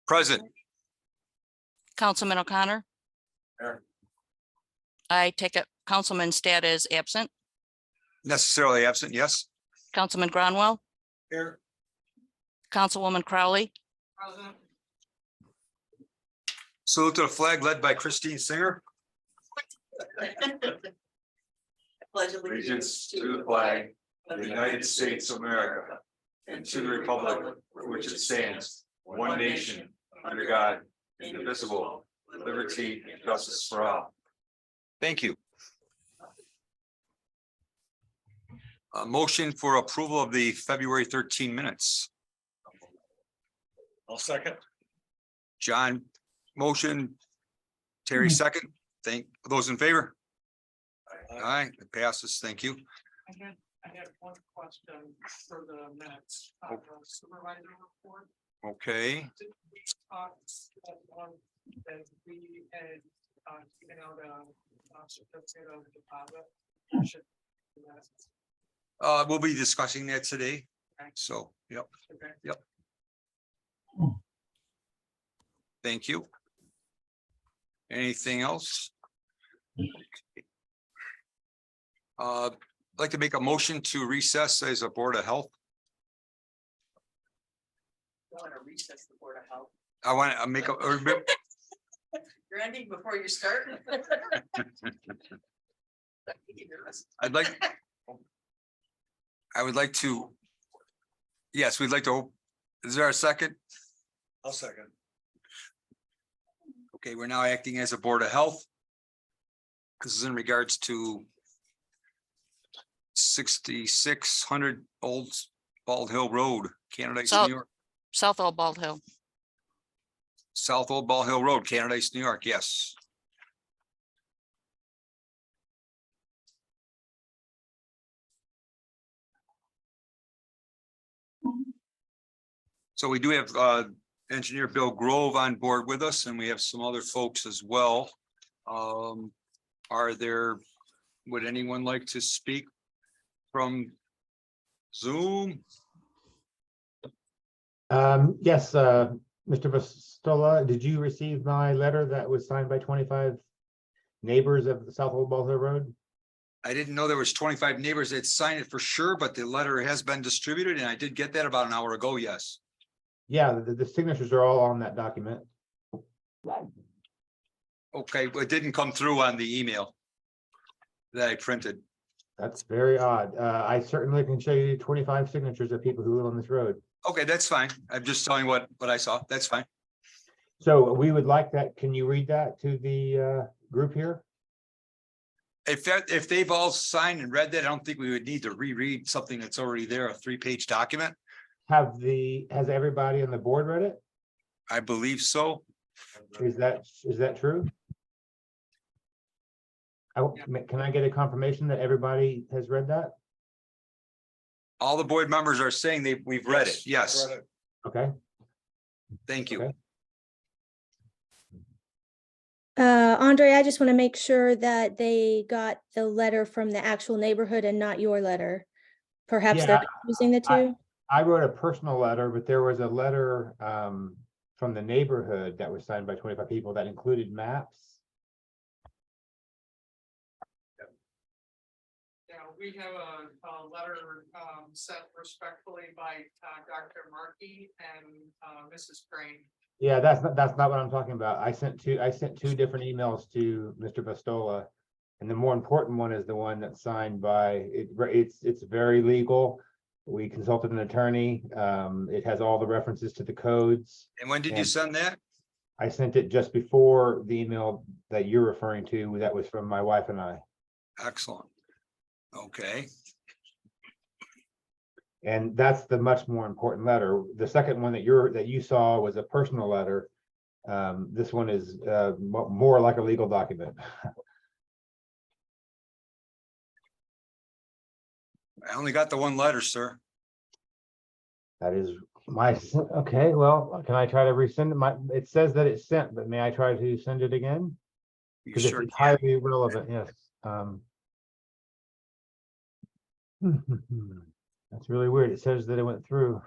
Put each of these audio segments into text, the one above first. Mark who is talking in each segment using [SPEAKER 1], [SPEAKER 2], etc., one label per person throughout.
[SPEAKER 1] Present.
[SPEAKER 2] Councilman O'Connor.
[SPEAKER 1] Here.
[SPEAKER 2] I take it Councilman Stat is absent.
[SPEAKER 1] Necessarily absent, yes.
[SPEAKER 2] Councilman Gronwell,
[SPEAKER 1] Here.
[SPEAKER 2] Councilwoman Crowley,
[SPEAKER 1] Salute to the flag led by Christine Singer.
[SPEAKER 3] Pledge
[SPEAKER 1] Allegiance to the flag of the United States of America and to the republic for which it stands, one nation, under God, indivisible, with liberty and justice for all. Thank you. A motion for approval of the February 13 minutes.
[SPEAKER 4] I'll second.
[SPEAKER 1] John, motion. Terry, second. Thank those in favor. Aye, it passes. Thank you.
[SPEAKER 4] I had one question for the minutes. Supervisor report.
[SPEAKER 1] Okay,
[SPEAKER 4] Did we talk that we had taken out a certificate of deposit? Should-
[SPEAKER 1] we'll be discussing that today. So, yep,
[SPEAKER 4] Okay.
[SPEAKER 1] thank you. Anything else? I'd like to make a motion to recess as a Board of Health.
[SPEAKER 3] I want to recess the Board of Health.
[SPEAKER 1] I want to make a,
[SPEAKER 3] You're ending before you start.
[SPEAKER 1] I would like to. Yes, we'd like to. Is there a second?
[SPEAKER 4] I'll second.
[SPEAKER 1] Okay, we're now acting as a Board of Health. This is in regards to 6600 Old Bald Hill Road, Candidates,
[SPEAKER 2] So-
[SPEAKER 1] New York.
[SPEAKER 2] South Old Bald Hill.
[SPEAKER 1] South Old Bald Hill Road, Candidates, New York, yes. So we do have engineer Bill Grove on board with us, and we have some other folks as well. Would anyone like to speak from Zoom?
[SPEAKER 5] Yes, Mr. Vastola, did you receive my letter that was signed by 25 neighbors of the South Old Bald Hill Road?
[SPEAKER 1] I didn't know there was 25 neighbors that signed it for sure, but the letter has been distributed and I did get that about an hour ago, yes.
[SPEAKER 5] Yeah, the signatures are all on that document.
[SPEAKER 1] Okay, but it didn't come through on the email that I printed.
[SPEAKER 5] That's very odd. I certainly can show you 25 signatures of people who live on this road.
[SPEAKER 1] Okay, that's fine. I'm just telling what I saw. That's fine.
[SPEAKER 5] So we would like that. Can you read that to the group here?
[SPEAKER 1] If they've all signed and read that, I don't think we would need to reread something that's already there, a 3-page document.
[SPEAKER 5] Has everybody on the board read it?
[SPEAKER 1] I believe so.
[SPEAKER 5] Is that true? Can I get a confirmation that everybody has read that?
[SPEAKER 1] All the board members are saying we've read it. Yes,
[SPEAKER 4] Read it.
[SPEAKER 5] Okay,
[SPEAKER 1] thank you.
[SPEAKER 5] Okay.
[SPEAKER 6] Andre, I just want to make sure that they got the letter from the actual neighborhood and not your letter. Perhaps
[SPEAKER 5] Yeah,
[SPEAKER 6] they're using the two.
[SPEAKER 5] I wrote a personal letter, but there was a letter from the neighborhood that was signed by 25 people that included maps.
[SPEAKER 4] Yeah, we have a letter sent respectfully by Dr. Markey and Mrs. Crane.
[SPEAKER 5] Yeah, that's not what I'm talking about. I sent two different emails to Mr. Vastola, and the more important one is the one that's signed by it's very legal. We consulted an attorney. It has all the references to the codes.
[SPEAKER 1] And when did you
[SPEAKER 5] And
[SPEAKER 1] send that?
[SPEAKER 5] I sent it just before the email that you're referring to. That was from my wife and I.
[SPEAKER 1] Excellent. Okay,
[SPEAKER 5] And that's the much more important letter. The second one that you saw was a personal letter. This one is more like a legal document.
[SPEAKER 1] I only got the one letter, sir.
[SPEAKER 5] That is okay. Well, can I try to resend it? It says that it's sent, but may I try to send it again?
[SPEAKER 1] You
[SPEAKER 5] Because
[SPEAKER 1] sure
[SPEAKER 5] it's
[SPEAKER 1] can.
[SPEAKER 5] highly relevant. Yes. That's really weird. It says that it went through.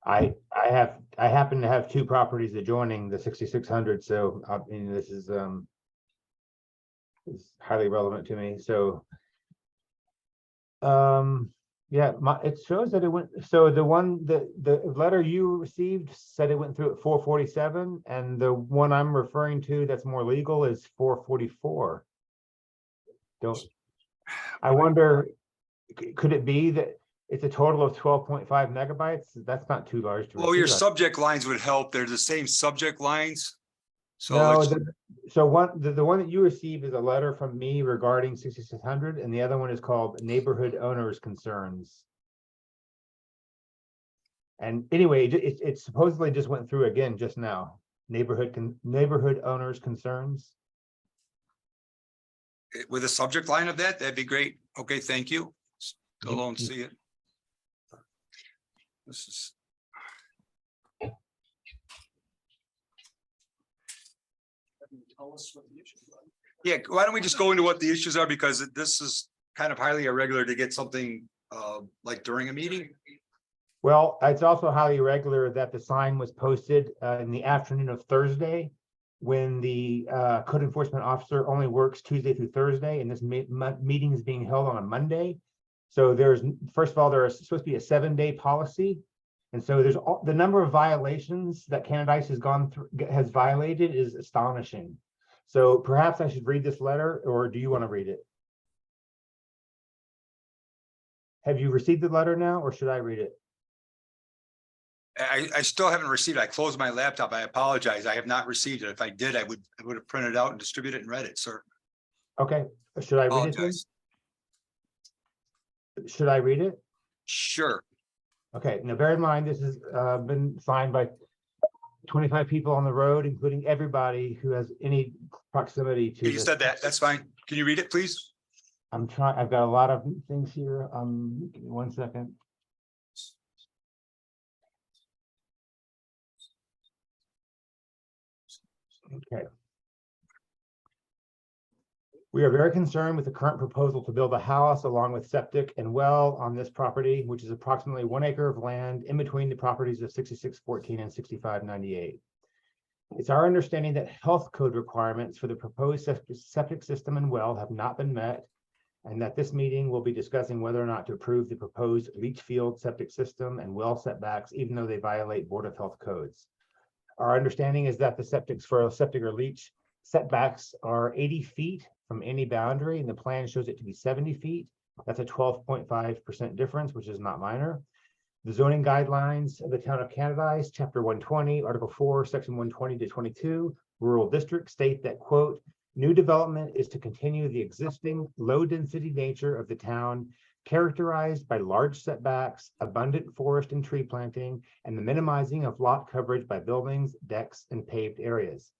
[SPEAKER 5] I happen to have two properties adjoining the 6600, so I mean, this is highly relevant to me, so. Yeah, it shows that it went, so the letter you received said it went through at 4:47, and the one I'm referring to that's more legal is 4:44. I wonder, could it be that it's a total of 12.5 megabytes? That's not too large to
[SPEAKER 1] Well, your
[SPEAKER 5] receive.
[SPEAKER 1] subject lines would help. They're the same subject lines. So
[SPEAKER 5] No,
[SPEAKER 1] it's,
[SPEAKER 5] so the one that you received is a letter from me regarding 6600, and the other one is called Neighborhood Owners Concerns. And anyway, it supposedly just went through again just now. Neighborhood Owners Concerns.
[SPEAKER 1] with a subject line of that, that'd be great. Okay, thank you. Go along and see it. This is.
[SPEAKER 4] Tell us what the issue was.
[SPEAKER 1] Yeah, why don't we just go into what the issues are, because this is kind of highly irregular to get something like during a meeting.
[SPEAKER 5] Well, it's also highly irregular that the sign was posted in the afternoon of Thursday, when the code enforcement officer only works Tuesday through Thursday, and this meeting is being held on a Monday. So there's, first of all, there is supposed to be a 7-day policy. And so there's the number of violations that Canadice has violated is astonishing. So perhaps I should read this letter, or do you want to read it? Have you received the letter now, or should I read it?
[SPEAKER 1] I still haven't received it. I closed my laptop. I apologize. I have not received it. If I did, I would have printed it out and distributed it and read it, sir.
[SPEAKER 5] Okay, should I read it then?
[SPEAKER 1] Apologize.
[SPEAKER 5] Should I read it?
[SPEAKER 1] Sure.
[SPEAKER 5] Okay, now bear in mind, this has been signed by 25 people on the road, including everybody who has any proximity to
[SPEAKER 1] You
[SPEAKER 5] this.
[SPEAKER 1] said that. That's fine. Can you read it, please?
[SPEAKER 5] I'm trying, I've got a lot of things here. Give me 1 second. Okay. We are very concerned with the current proposal to build a house along with septic and well on this property, which is approximately 1 acre of land in between the properties of 6614 and 6598. It's our understanding that health code requirements for the proposed septic system and well have not been met, and that this meeting will be discussing whether or not to approve the proposed leach field septic system and well setbacks, even though they violate Board of Health codes. Our understanding is that the septics for a septic or leach setbacks are 80 feet from any boundary, and the plan shows it to be 70 feet. That's a 12.5% difference, which is not minor. The zoning guidelines of the town of Canadice, chapter 120, article 4, section 120 to 22, rural district state that, quote, new development is to continue the existing low density nature of the town, characterized by large setbacks, abundant forest and tree planting, and the minimizing of lot coverage by buildings, decks, and paved areas.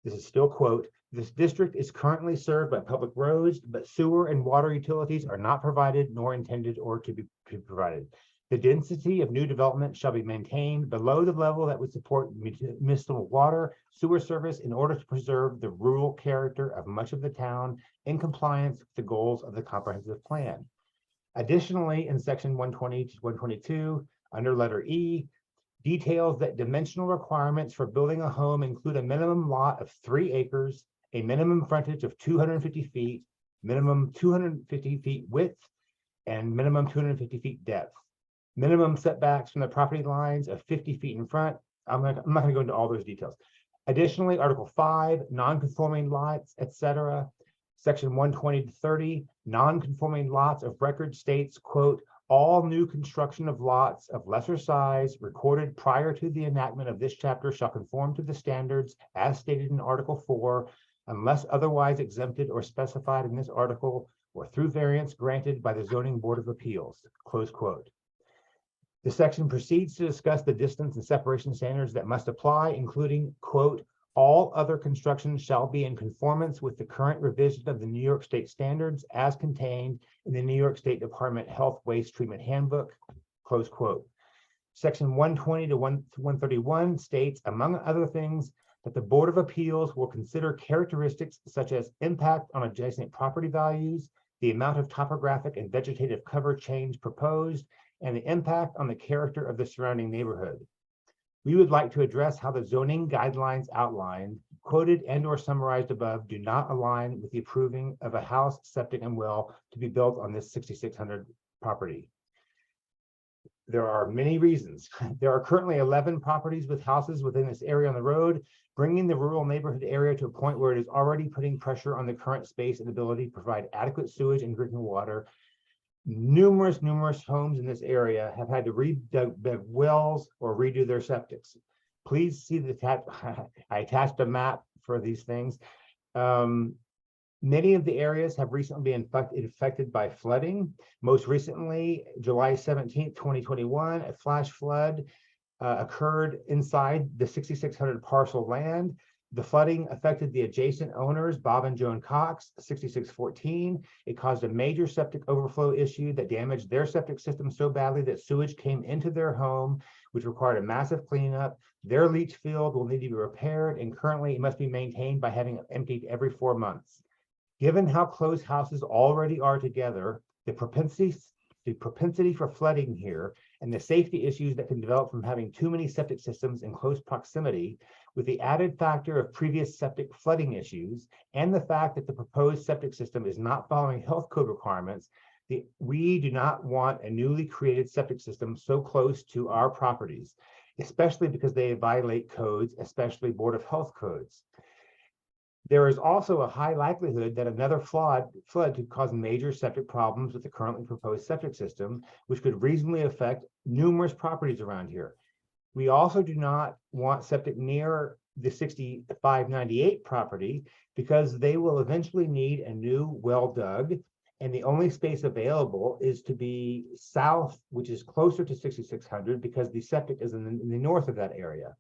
[SPEAKER 5] This is still, quote, this district is currently served by public roads, but sewer and water utilities are not provided nor intended or to be provided. The density of new development shall be maintained below the level that would support municipal water, sewer service in order to preserve the rural character of much of the town in compliance with the goals of the comprehensive plan. Additionally, in section 120 to 122, under letter E, details that dimensional requirements for building a home include a minimum lot of 3 acres, a minimum frontage of 250 feet, minimum 250 feet width, and minimum 250 feet depth. Minimum setbacks from the property lines of 50 feet in front. I'm not going to go into all those details. Additionally, Article 5, non-conforming lots, etc. Section 120 to 30, non-conforming lots of record states, quote, all new construction of lots of lesser size recorded prior to the enactment of this chapter shall conform to the standards as stated in Article 4, unless otherwise exempted or specified in this article or through variance granted by the Zoning Board of Appeals, close quote. The section proceeds to discuss the distance and separation standards that must apply, including, quote, all other construction shall be in conformance with the current revision of the New York State standards as contained in the New York State Department Health Waste Treatment Handbook, close quote. Section 120 to 131 states, among other things, that the Board of Appeals will consider characteristics such as impact on adjacent property values, the amount of topographic and vegetative cover change proposed, and the impact on the character of the surrounding neighborhood. We would like to address how the zoning guidelines outlined, quoted and or summarized above do not align with the approving of a house, septic, and well to be built on this 6600 property. There are many reasons. There are currently 11 properties with houses within this area on the road, bringing the rural neighborhood area to a point where it is already putting pressure on the current space and ability to provide adequate sewage and drinking water. Numerous homes in this area have had to redug wells or redo their septics. Please see the I attached a map for these things. Many of the areas have recently been affected by flooding. Most recently, July 17th, 2021, a flash flood occurred inside the 6600 parcel land. The flooding affected the adjacent owners, Bob and Joan Cox, 6614. It caused a major septic overflow issue that damaged their septic system so badly that sewage came into their home, which required a massive cleanup. Their leach field will need to be repaired, and currently it must be maintained by having it emptied every 4 months. Given how close houses already are together, the propensity for flooding here and the safety issues that can develop from having too many septic systems in close proximity, with the added factor of previous septic flooding issues and the fact that the proposed septic system is not following health code requirements, we do not want a newly created septic system so close to our properties, especially because they violate codes, especially Board of Health codes. There is also a high likelihood that another flood could cause major septic problems with the currently proposed septic system, which could reasonably affect numerous properties around here. We also do not want septic near the 6598 property because they will eventually need a new well dug, and the only space available is to be south, which is closer to 6600 because the septic is in the north of that area.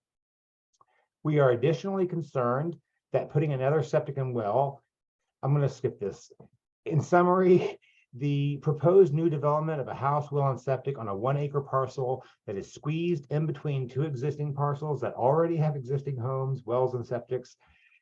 [SPEAKER 5] We are additionally concerned that putting another septic and well, I'm going to skip this. In summary, the proposed new development of a house, well, and septic on a 1 acre parcel that is squeezed in between 2 existing parcels that already have existing homes, wells, and septics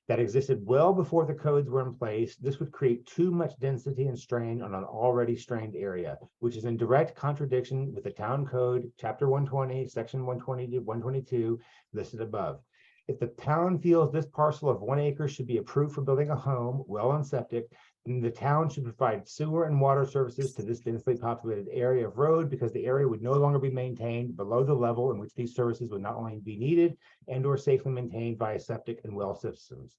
[SPEAKER 5] that existed well before the codes were in place. This would create too much density and strain on an already strained area, which is in direct contradiction with the town code, chapter 120, section 120 to 122 listed above. If the town feels this parcel of 1 acre should be approved for building a home, well, and septic, then the town should provide sewer and water services to this densely populated area of road because the area would no longer be maintained below the level in which these services would not only be needed and or safely maintained by septic and well systems.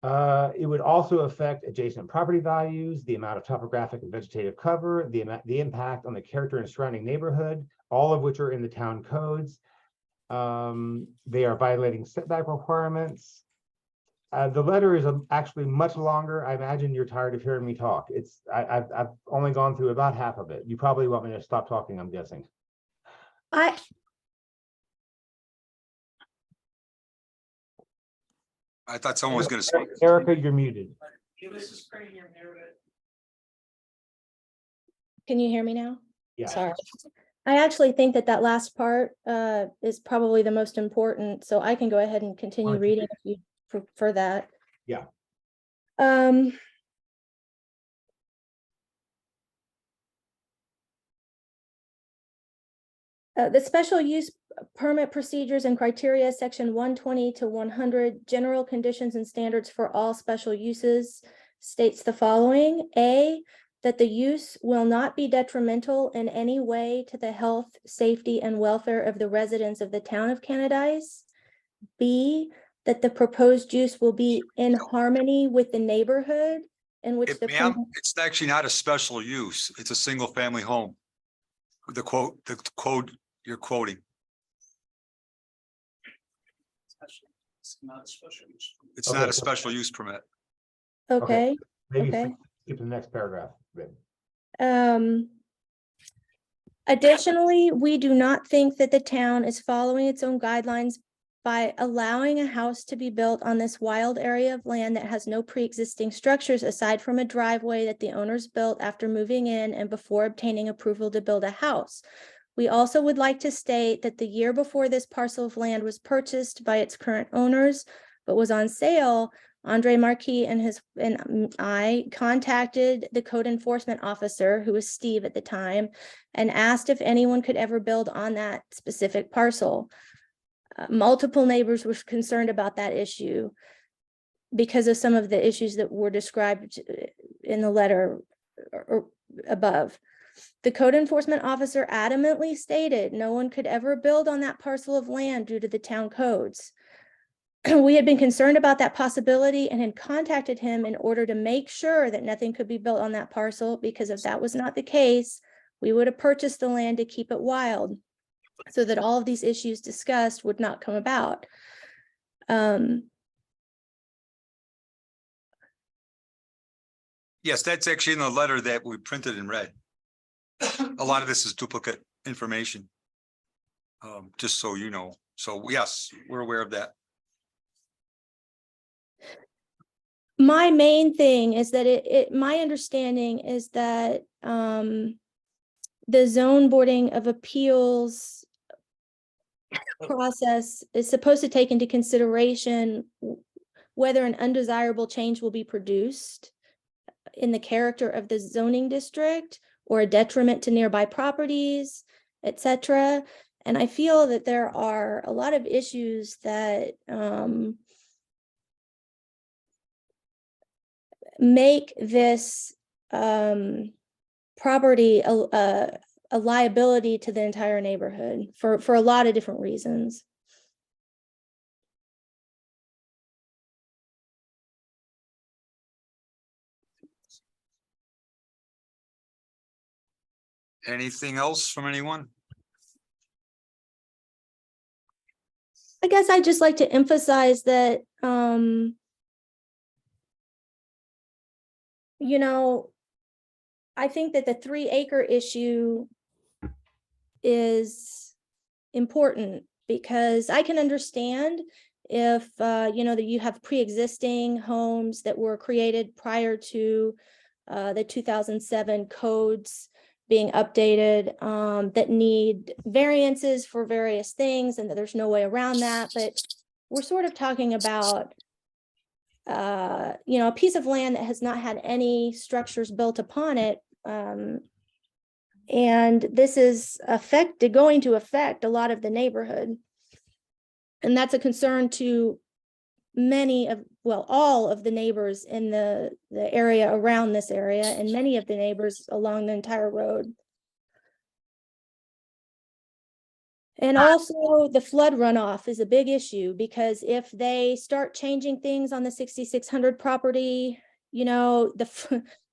[SPEAKER 5] It would also affect adjacent property values, the amount of topographic and vegetative cover, the impact on the character and surrounding neighborhood, all of which are in the town codes. They are violating setback requirements. The letter is actually much longer. I imagine you're tired of hearing me talk. I've only gone through about half of it. You probably want me to stop talking, I'm guessing.
[SPEAKER 6] I
[SPEAKER 1] thought someone was going to speak.
[SPEAKER 5] Erica, you're muted.
[SPEAKER 4] Give us a screen your narrative.
[SPEAKER 6] Can you hear me now?
[SPEAKER 5] Yeah.
[SPEAKER 6] Sorry. I actually think that last part is probably the most important, so I can go ahead and continue reading if you prefer that.
[SPEAKER 5] Yeah.
[SPEAKER 6] The special use permit procedures and criteria, section 120 to 100, general conditions and standards for all special uses states the following. A, that the use will not be detrimental in any way to the health, safety, and welfare of the residents of the town of Canadice. B, that the proposed use will be in harmony with the neighborhood in which the
[SPEAKER 1] Ma'am, it's actually not a special use. It's a single family home. The code you're quoting.
[SPEAKER 4] It's not a special use.
[SPEAKER 1] It's
[SPEAKER 5] Okay.
[SPEAKER 1] not a special use permit.
[SPEAKER 6] Okay.
[SPEAKER 5] Maybe
[SPEAKER 6] Okay.
[SPEAKER 5] skip to the next paragraph.
[SPEAKER 6] Additionally, we do not think that the town is following its own guidelines by allowing a house to be built on this wild area of land that has no pre-existing structures aside from a driveway that the owners built after moving in and before obtaining approval to build a house. We also would like to state that the year before this parcel of land was purchased by its current owners, but was on sale, Andre Marquis and I contacted the code enforcement officer, who was Steve at the time, and asked if anyone could ever build on that specific parcel. Multiple neighbors were concerned about that issue because of some of the issues that were described in the letter or above. The code enforcement officer adamantly stated no one could ever build on that parcel of land due to the town codes. We had been concerned about that possibility and had contacted him in order to make sure that nothing could be built on that parcel, because if that was not the case, we would have purchased the land to keep it wild so that all of these issues discussed would not come about.
[SPEAKER 7] Yes, that's actually in the letter that we printed and read. A lot of this is duplicate information. Just so you know. So yes, we're aware of that.
[SPEAKER 6] My main thing is that my understanding is that the zone boarding of appeals process is supposed to take into consideration whether an undesirable change will be produced in the character of the zoning district or a detriment to nearby properties, etc. And I feel that there are a lot of issues that make this property a liability to the entire neighborhood for a lot of different reasons.
[SPEAKER 7] Anything else from anyone?
[SPEAKER 6] I guess I'd just like to emphasize that, you know, I think that the 3-acre issue is important, because I can understand if, you know, that you have pre-existing homes that were created prior to the 2007 codes being updated, that need variances for various things, and that there's no way around that. But we're sort of talking about, you know, a piece of land that has not had any structures built upon it. And this is going to affect a lot of the neighborhood. And that's a concern to all of the neighbors in the area around this area, and many of the neighbors along the entire road. And also the flood runoff is a big issue, because if they start changing things on the 6600 property, you know,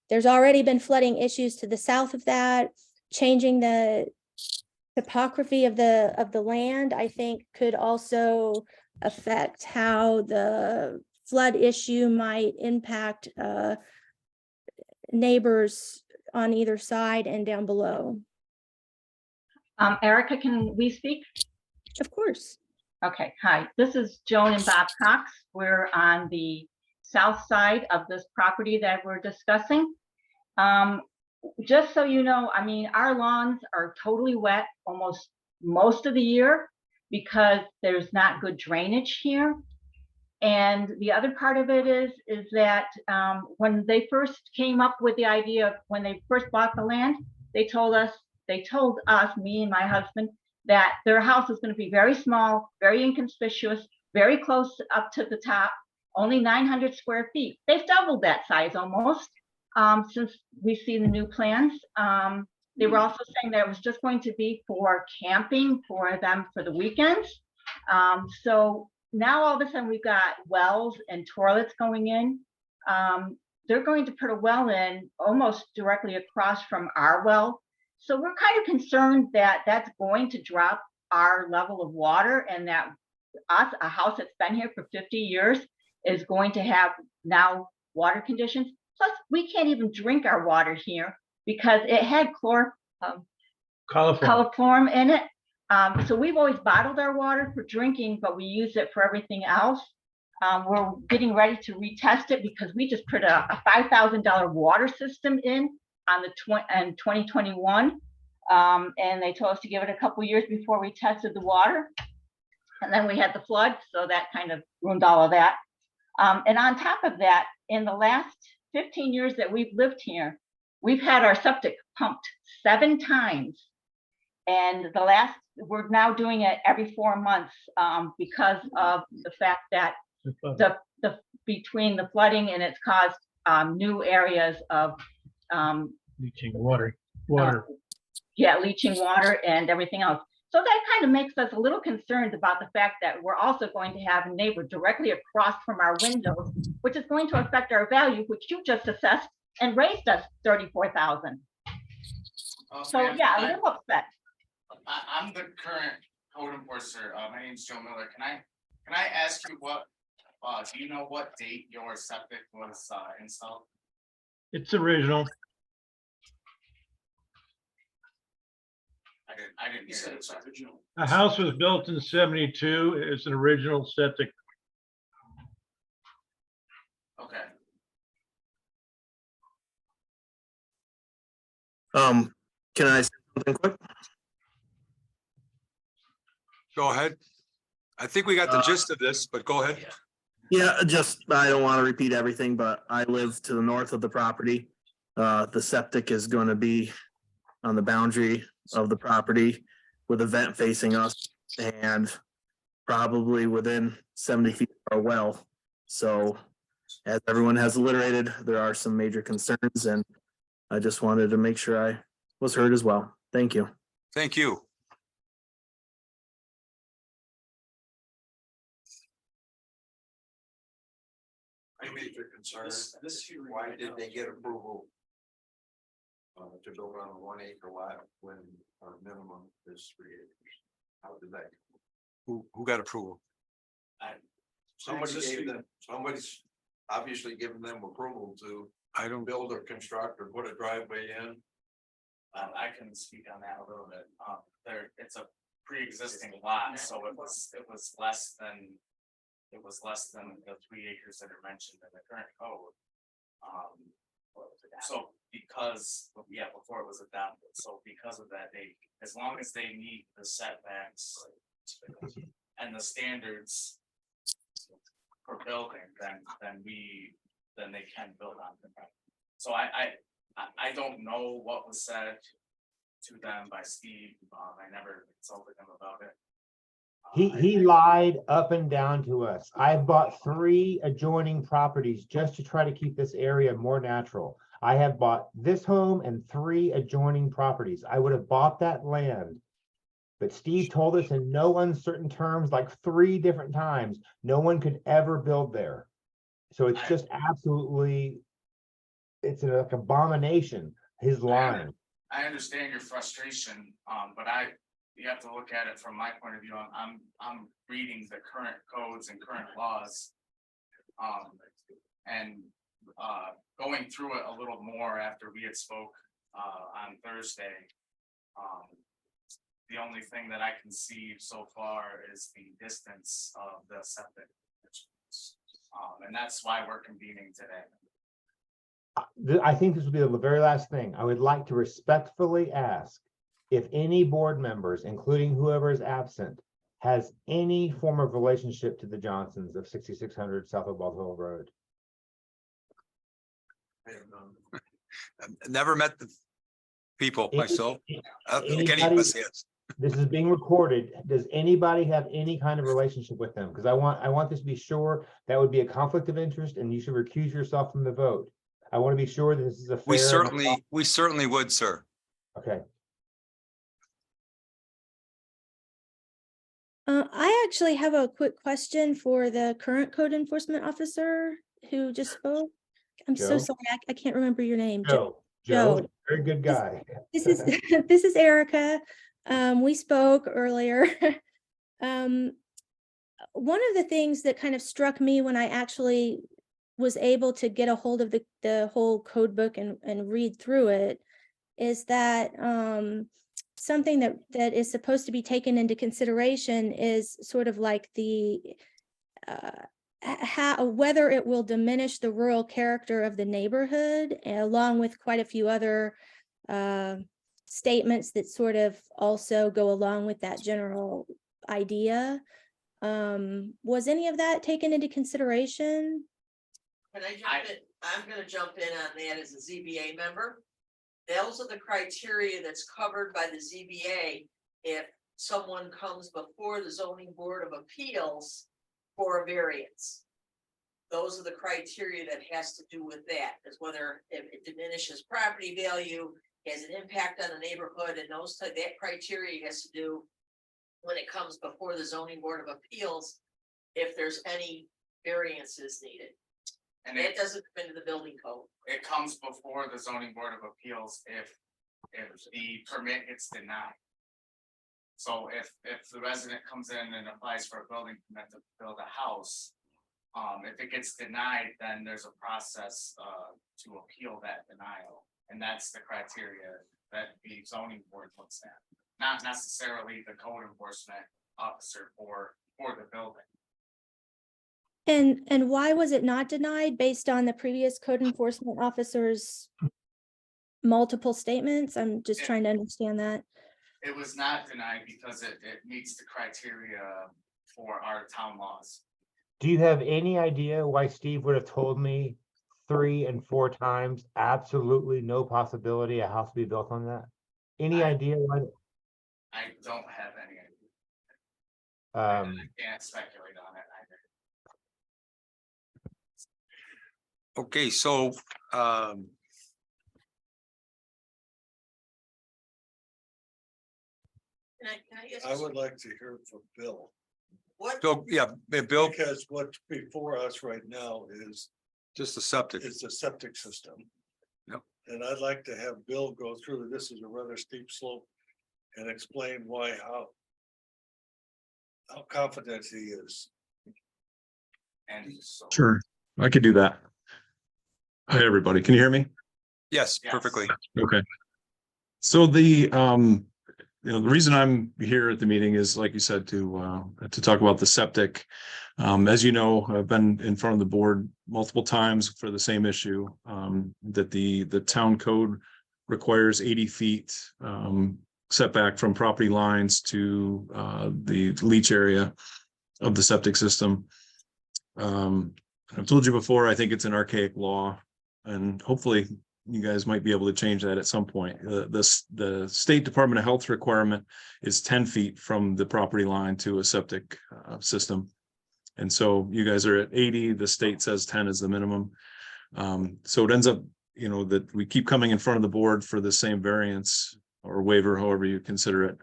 [SPEAKER 6] there's already been flooding issues to the south of that. Changing the topography of the land, I think, could also affect how the flood issue might impact neighbors on either side and down below.
[SPEAKER 8] Erica, can we speak?
[SPEAKER 6] Of course.
[SPEAKER 8] Okay, hi, this is Joan and Bob Cox. We're on the south side of this property that we're discussing. Just so you know, I mean, our lawns are totally wet almost most of the year because there's not good drainage here. And the other part of it is that when they first came up with the idea of, when they first bought the land, they told us, me and my husband, that their house was going to be very small, very inconspicuous, very close up to the top, only 900 square feet. They've doubled that size almost since we've seen the new plans. They were also saying that it was just going to be for camping for them for the weekends. So now all of a sudden we've got wells and toilets going in. They're going to put a well in almost directly across from our well. So we're kind of concerned that that's going to drop our level of water, and that a house that's been here for 50 years is going to have now water conditions. Plus, we can't even drink our water here because it had coliform in it. So we've always bottled our water for drinking, but we use it for everything else. We're getting ready to retest it because we just put a $5,000 water system in on the 2021. And they told us to give it a couple years before we tested the water. And then we had the flood, so that kind of ruined all of that. And on top of that, in the last 15 years that we've lived here, we've had our septic pumped 7 times. And we're now doing it every 4 months because of the fact that between the flooding and it's caused new areas of
[SPEAKER 9] Leaching water.
[SPEAKER 8] leaching water and everything else. So that kind of makes us a little concerned about the fact that we're also going to have a neighbor directly across from our windows, which is going to affect our value, which you just assessed and raised us $34,000. So yeah, a little upset.
[SPEAKER 10] I'm the current code enforcer. My name's Joe Miller. Can I ask you what, do you know what date your septic was installed?
[SPEAKER 9] It's original.
[SPEAKER 10] I didn't hear it. Sorry.
[SPEAKER 9] The house was built in 72. It's an original septic.
[SPEAKER 10] Okay.
[SPEAKER 11] Can I say something quick?
[SPEAKER 7] Go ahead. I think we got the gist of this, but go ahead.
[SPEAKER 11] Yeah, just, I don't want to repeat everything, but I live to the north of the property. The septic is going to be on the boundary of the property with a vent facing us and probably within 70 feet of our well. So as everyone has alliterated, there are some major concerns, and I just wanted to make sure I was heard as well. Thank you.
[SPEAKER 7] Thank you.
[SPEAKER 1] My major concern, why did they get approval? To build on a 1 acre lot when our minimum is 3 acres? How did that?
[SPEAKER 7] Who got approval?
[SPEAKER 1] Somebody's obviously given them approval to
[SPEAKER 7] I don't.
[SPEAKER 1] build or construct or put a driveway in.
[SPEAKER 10] I can speak on that a little bit. It's a pre-existing lot, so it was less than the 3 acres that are mentioned in the current code. So before it was adopted, so because of that, as long as they meet the setbacks and the standards for building, then they can build on them. So I don't know what was said to them by Steve. I never consulted him about it.
[SPEAKER 5] He lied up and down to us. I bought 3 adjoining properties just to try to keep this area more natural. I have bought this home and 3 adjoining properties. I would have bought that land. But Steve told us in no uncertain terms, like 3 different times, no one could ever build there. So it's just absolutely, it's an abomination, his lying.
[SPEAKER 10] I understand your frustration, but you have to look at it from my point of view. I'm reading the current codes and current laws. And going through it a little more after we had spoke on Thursday. The only thing that I can see so far is the distance of the septic. And that's why we're convening today.
[SPEAKER 5] I think this will be the very last thing. I would like to respectfully ask if any board members, including whoever is absent, has any form of relationship to the Johnsons of 6600 South of Bald Hill Road.
[SPEAKER 1] I have none.
[SPEAKER 7] I've never met the people myself. I don't think any of
[SPEAKER 5] Anybody?
[SPEAKER 7] us has.
[SPEAKER 5] This is being recorded. Does anybody have any kind of relationship with them? Because I want this to be sure that would be a conflict of interest and you should recuse yourself from the vote. I want to be sure that this is a fair.
[SPEAKER 7] We certainly would, sir.
[SPEAKER 5] Okay.
[SPEAKER 6] I actually have a quick question for the current code enforcement officer who just spoke. I'm so
[SPEAKER 5] Joe?
[SPEAKER 6] sorry, I can't remember your name.
[SPEAKER 5] Joe, very good guy.
[SPEAKER 6] This is this is Erica. We spoke earlier. One of the things that kind of struck me when I actually was able to get a hold of the whole code book and read through it is that something that is supposed to be taken into consideration is sort of like the whether it will diminish the rural character of the neighborhood, along with quite a few other statements that sort of also go along with that general idea. Was any of that taken into consideration?
[SPEAKER 3] Can I jump in? I'm gonna jump in on that as a ZBA member. Those are the criteria that's covered by the ZBA if someone comes before the zoning board of appeals for a variance. Those are the criteria that has to do with that, is whether if it diminishes property value, has an impact on the neighborhood, and that criteria has to do when it comes before the zoning board of appeals, if there's any variances needed.
[SPEAKER 10] And
[SPEAKER 3] That doesn't come into the building code.
[SPEAKER 10] it comes before the zoning board of appeals if the permit gets denied. So if the resident comes in and applies for a building permit to build a house, if it gets denied, then there's a process to appeal that denial. And that's the criteria that the zoning board looks at, not necessarily the code enforcement officer for the building.
[SPEAKER 6] And why was it not denied based on the previous code enforcement officer's multiple statements? I'm just trying to understand that.
[SPEAKER 10] It was not denied because it meets the criteria for our town laws.
[SPEAKER 5] Do you have any idea why Steve would have told me 3 and 4 times, absolutely no possibility a house be built on that? Any idea why?
[SPEAKER 10] I don't have any idea.
[SPEAKER 5] Um,
[SPEAKER 10] I can't speculate on it either.
[SPEAKER 7] Okay, so,
[SPEAKER 3] Can I ask
[SPEAKER 12] I
[SPEAKER 3] you
[SPEAKER 12] would like to hear from Bill,
[SPEAKER 3] what,
[SPEAKER 7] so, yeah, Bill,
[SPEAKER 12] because what's before us right now is
[SPEAKER 7] just the septic.
[SPEAKER 12] the septic system.
[SPEAKER 7] Yep.
[SPEAKER 12] And I'd like to have Bill go through, this is a rather steep slope, and explain why, how confident he is.
[SPEAKER 10] And so.
[SPEAKER 13] Sure, I could do that. Hi, everybody. Can you hear me?
[SPEAKER 7] Yes,
[SPEAKER 10] Yes.
[SPEAKER 7] perfectly.
[SPEAKER 13] Okay. So the the reason I'm here at the meeting is, like you said, to talk about the septic. As you know, I've been in front of the board multiple times for the same issue, that the town code requires 80 feet setback from property lines to the leach area of the septic system. I've told you before, I think it's an archaic law, and hopefully you guys might be able to change that at some point. The State Department of Health requirement is 10 feet from the property line to a septic system. And so you guys are at 80, the state says 10 is the minimum. So it ends up, that we keep coming in front of the board for the same variance or waiver, however you consider it.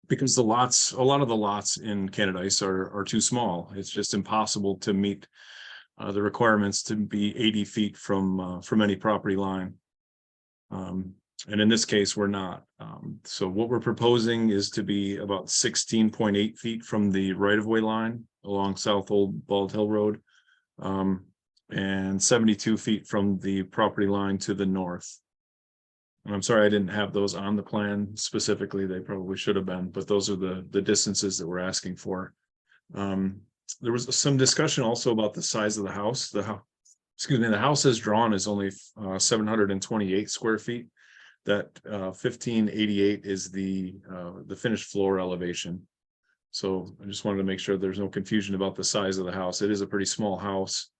[SPEAKER 13] Because a lot of the lots in Canadice are too small. It's just impossible to meet the requirements to be 80 feet from any property line. And in this case, we're not. So what we're proposing is to be about 16.8 feet from the right-of-way line along South Old Bald Hill Road, and 72 feet from the property line to the north. And I'm sorry I didn't have those on the plan specifically. They probably should have been, but those are the distances that we're asking for. There was some discussion also about the size of the house. The house as drawn is only 728 square feet. That 1588 is the finished floor elevation. So I just wanted to make sure there's no confusion about the size of the house. It is a pretty small house.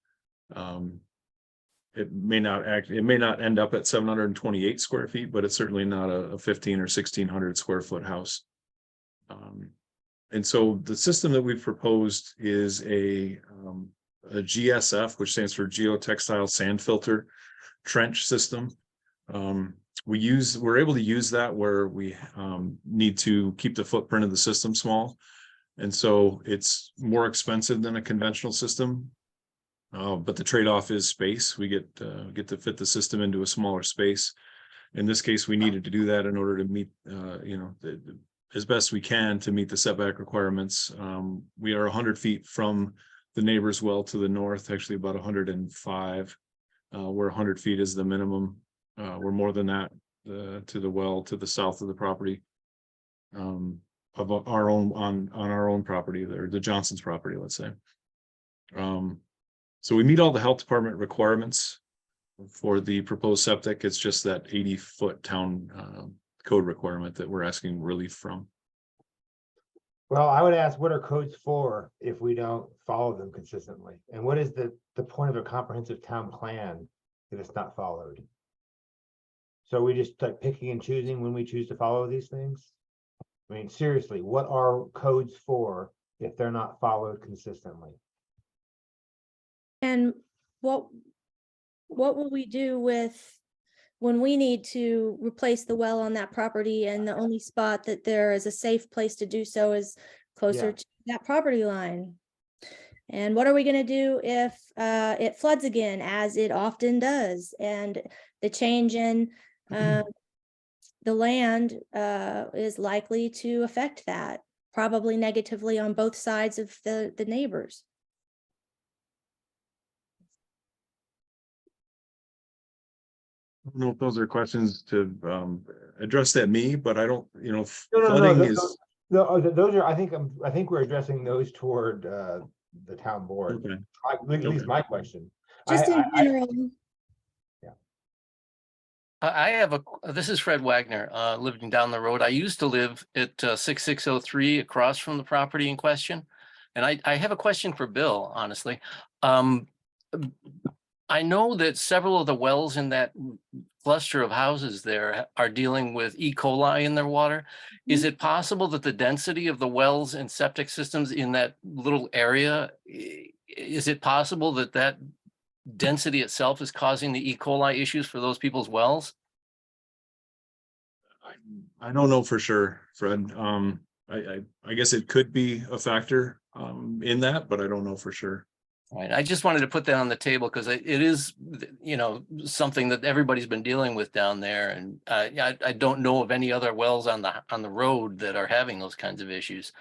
[SPEAKER 13] It may not end up at 728 square feet, but it's certainly not a 15 or 1600 square foot house. And so the system that we've proposed is a GSF, which stands for geotextile sand filter trench system. We're able to use that where we need to keep the footprint of the system small. And so it's more expensive than a conventional system. But the trade-off is space. We get to fit the system into a smaller space. In this case, we needed to do that in order to meet, as best we can to meet the setback requirements. We are 100 feet from the neighbor's well to the north, actually about 105, where 100 feet is the minimum. We're more than that to the well to the south of the property, of our own on our own property there, the Johnson's property, let's say. So we meet all the health department requirements for the proposed septic. It's just that 80-foot town code requirement that we're asking relief from.
[SPEAKER 5] Well, I would ask, what are codes for if we don't follow them consistently? And what is the point of a comprehensive town plan if it's not followed? So we just like picking and choosing when we choose to follow these things? I mean, seriously, what are codes for if they're not followed consistently?
[SPEAKER 6] And what will we do with when we need to replace the well on that property and the only spot that there is a safe place to do so is closer
[SPEAKER 5] Yeah.
[SPEAKER 6] to that property line? And what are we gonna do if it floods again, as it often does? And the change in the land is likely to affect that, probably negatively on both sides of the neighbors.
[SPEAKER 13] I don't know if those are questions to address that me, but I don't, you know,
[SPEAKER 5] No,
[SPEAKER 13] flooding
[SPEAKER 5] those,
[SPEAKER 13] is.
[SPEAKER 5] those are, I think we're addressing those toward the town board.
[SPEAKER 13] Okay.
[SPEAKER 5] At least my question.
[SPEAKER 6] Just in general.
[SPEAKER 14] I have this is Fred Wagner, living down the road. I used to live at 6603 across from the property in question. And I have a question for Bill, honestly. I know that several of the wells in that cluster of houses there are dealing with E. coli in their water. Is it possible that the density of the wells and septic systems in that little area, is it possible that that density itself is causing the E. coli issues for those people's wells?
[SPEAKER 13] I don't know for sure, Fred. I guess it could be a factor in that, but I don't know for sure.
[SPEAKER 14] Right. I just wanted to put that on the table because it is, you know, something that everybody's been dealing with down there. And I don't know of any other wells on the road that are having those kinds of issues.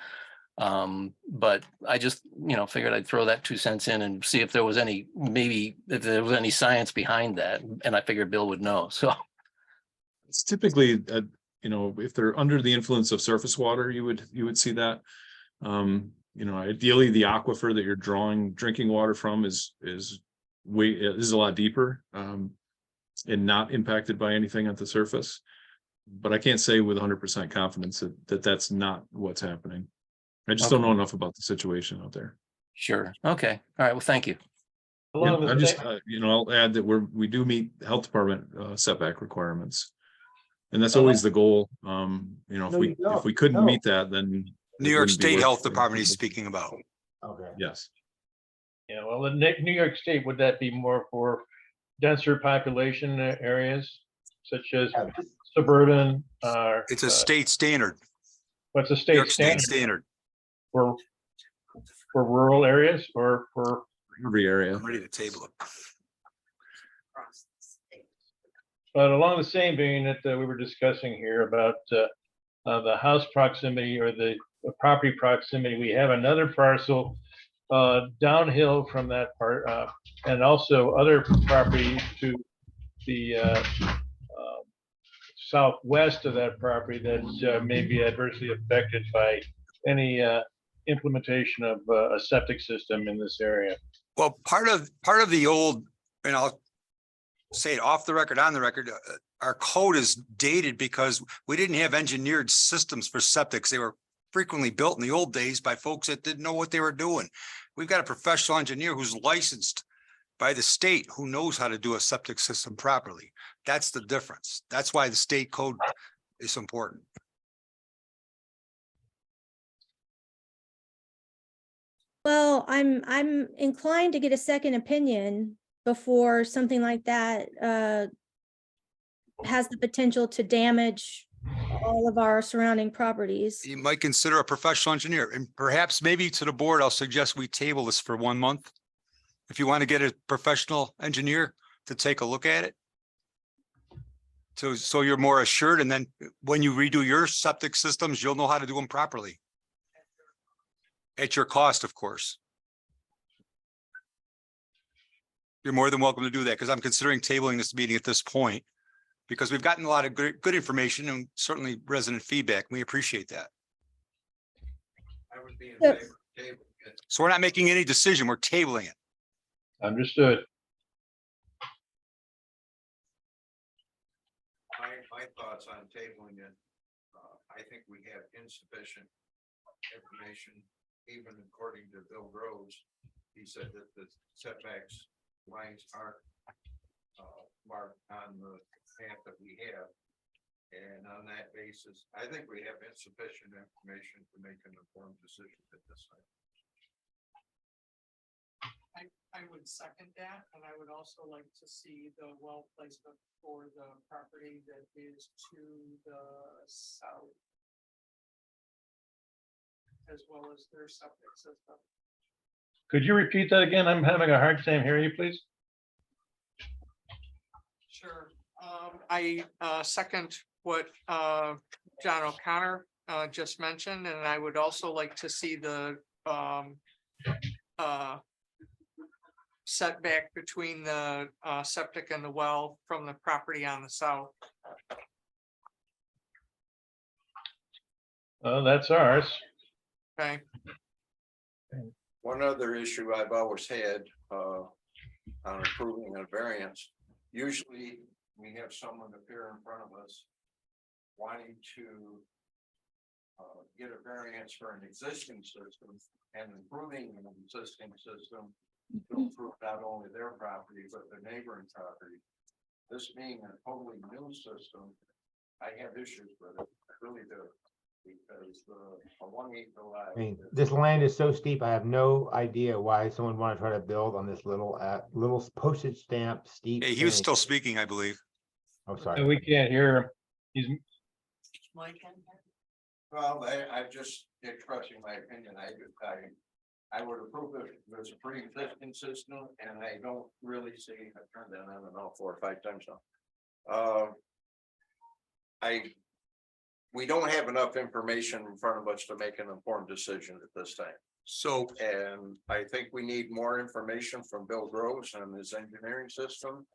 [SPEAKER 14] But I just, you know, figured I'd throw that 2 cents in and see if there was any, maybe if there was any science behind that. And I figured Bill would know. So
[SPEAKER 13] It's typically, you know, if they're under the influence of surface water, you would see that. You know, ideally the aquifer that you're drawing drinking water from is a lot deeper and not impacted by anything at the surface. But I can't say with 100% confidence that that's not what's happening. I just don't know enough about the situation out there.
[SPEAKER 14] sure. Okay. All right. Well, thank you.
[SPEAKER 13] Yeah, I just, you know, I'll add that we do meet health department setback requirements. And that's always the goal. You know, if we couldn't meet that, then.
[SPEAKER 7] New York State Health Department he's speaking about.
[SPEAKER 5] Okay.
[SPEAKER 13] Yes.
[SPEAKER 9] Yeah, well, in New York State, would that be more for denser population areas such as suburban?
[SPEAKER 7] It's a state standard.
[SPEAKER 9] What's a
[SPEAKER 7] New
[SPEAKER 9] state
[SPEAKER 7] York State
[SPEAKER 9] standard
[SPEAKER 7] standard.
[SPEAKER 9] for rural areas or for?
[SPEAKER 13] Every area.
[SPEAKER 7] I'm ready to table it.
[SPEAKER 9] But along the same vein that we were discussing here about the house proximity or the property proximity, we have another parcel downhill from that part and also other property to the southwest of that property that may be adversely affected by any implementation of a septic system in this area.
[SPEAKER 7] Well, part of the old, and I'll say it off the record, on the record, our code is dated because we didn't have engineered systems for septics. They were frequently built in the old days by folks that didn't know what they were doing. We've got a professional engineer who's licensed by the state who knows how to do a septic system properly. That's the difference. That's why the state code is important.
[SPEAKER 6] Well, I'm inclined to get a second opinion before something like that has the potential to damage all of our surrounding properties.
[SPEAKER 7] You might consider a professional engineer, and perhaps maybe to the board, I'll suggest we table this for 1 month. If you want to get a professional engineer to take a look at it. So you're more assured, and then when you redo your septic systems, you'll know how to do them properly. At your cost, of course. You're more than welcome to do that, because I'm considering tabling this meeting at this point, because we've gotten a lot of good information and certainly resident feedback. We appreciate that.
[SPEAKER 12] I would be in
[SPEAKER 6] Yep.
[SPEAKER 12] favor of table.
[SPEAKER 7] So we're not making any decision, we're tabling it.
[SPEAKER 9] Understood.
[SPEAKER 12] My thoughts on tabling it, I think we have insufficient
[SPEAKER 1] information, even according to Bill Groves, he said that the setbacks lines aren't marked on the map that we have. And on that basis, I think we have insufficient information to make an informed decision at this time.
[SPEAKER 4] I would second that, and I would also like to see the well placement for the property that is to the south. As well as their septic system.
[SPEAKER 9] Could you repeat that again? I'm having a hard time hearing you, please.
[SPEAKER 4] Sure. I second what John O'Connor just mentioned, and I would also like to see the setback between the septic and the well from the property on the south.
[SPEAKER 9] That's ours.
[SPEAKER 4] Okay.
[SPEAKER 1] One other issue I've always had on approving a variance, usually we have someone appear in front of us wanting to get a variance for an existing system and improving an existing system to improve not only their property, but the neighboring property. This being a totally new system, I have issues with it, I really do. Because a 1 acre lot.
[SPEAKER 5] I mean, this land is so steep, I have no idea why someone want to try to build on this little postage stamp steep.
[SPEAKER 7] Hey, he was
[SPEAKER 5] thing.
[SPEAKER 7] still speaking, I believe.
[SPEAKER 5] Oh,
[SPEAKER 9] And
[SPEAKER 5] sorry.
[SPEAKER 9] we can't hear him. He's,
[SPEAKER 3] Mike.
[SPEAKER 1] Well, I'm just expressing my opinion, I would approve it, there's a pre-existing system, and I don't really see, I've turned that on and off 4 or 5 times now. We don't have enough information in front of us to make an informed decision at this time.
[SPEAKER 7] So
[SPEAKER 1] And I think we need more information from Bill Groves on his engineering system.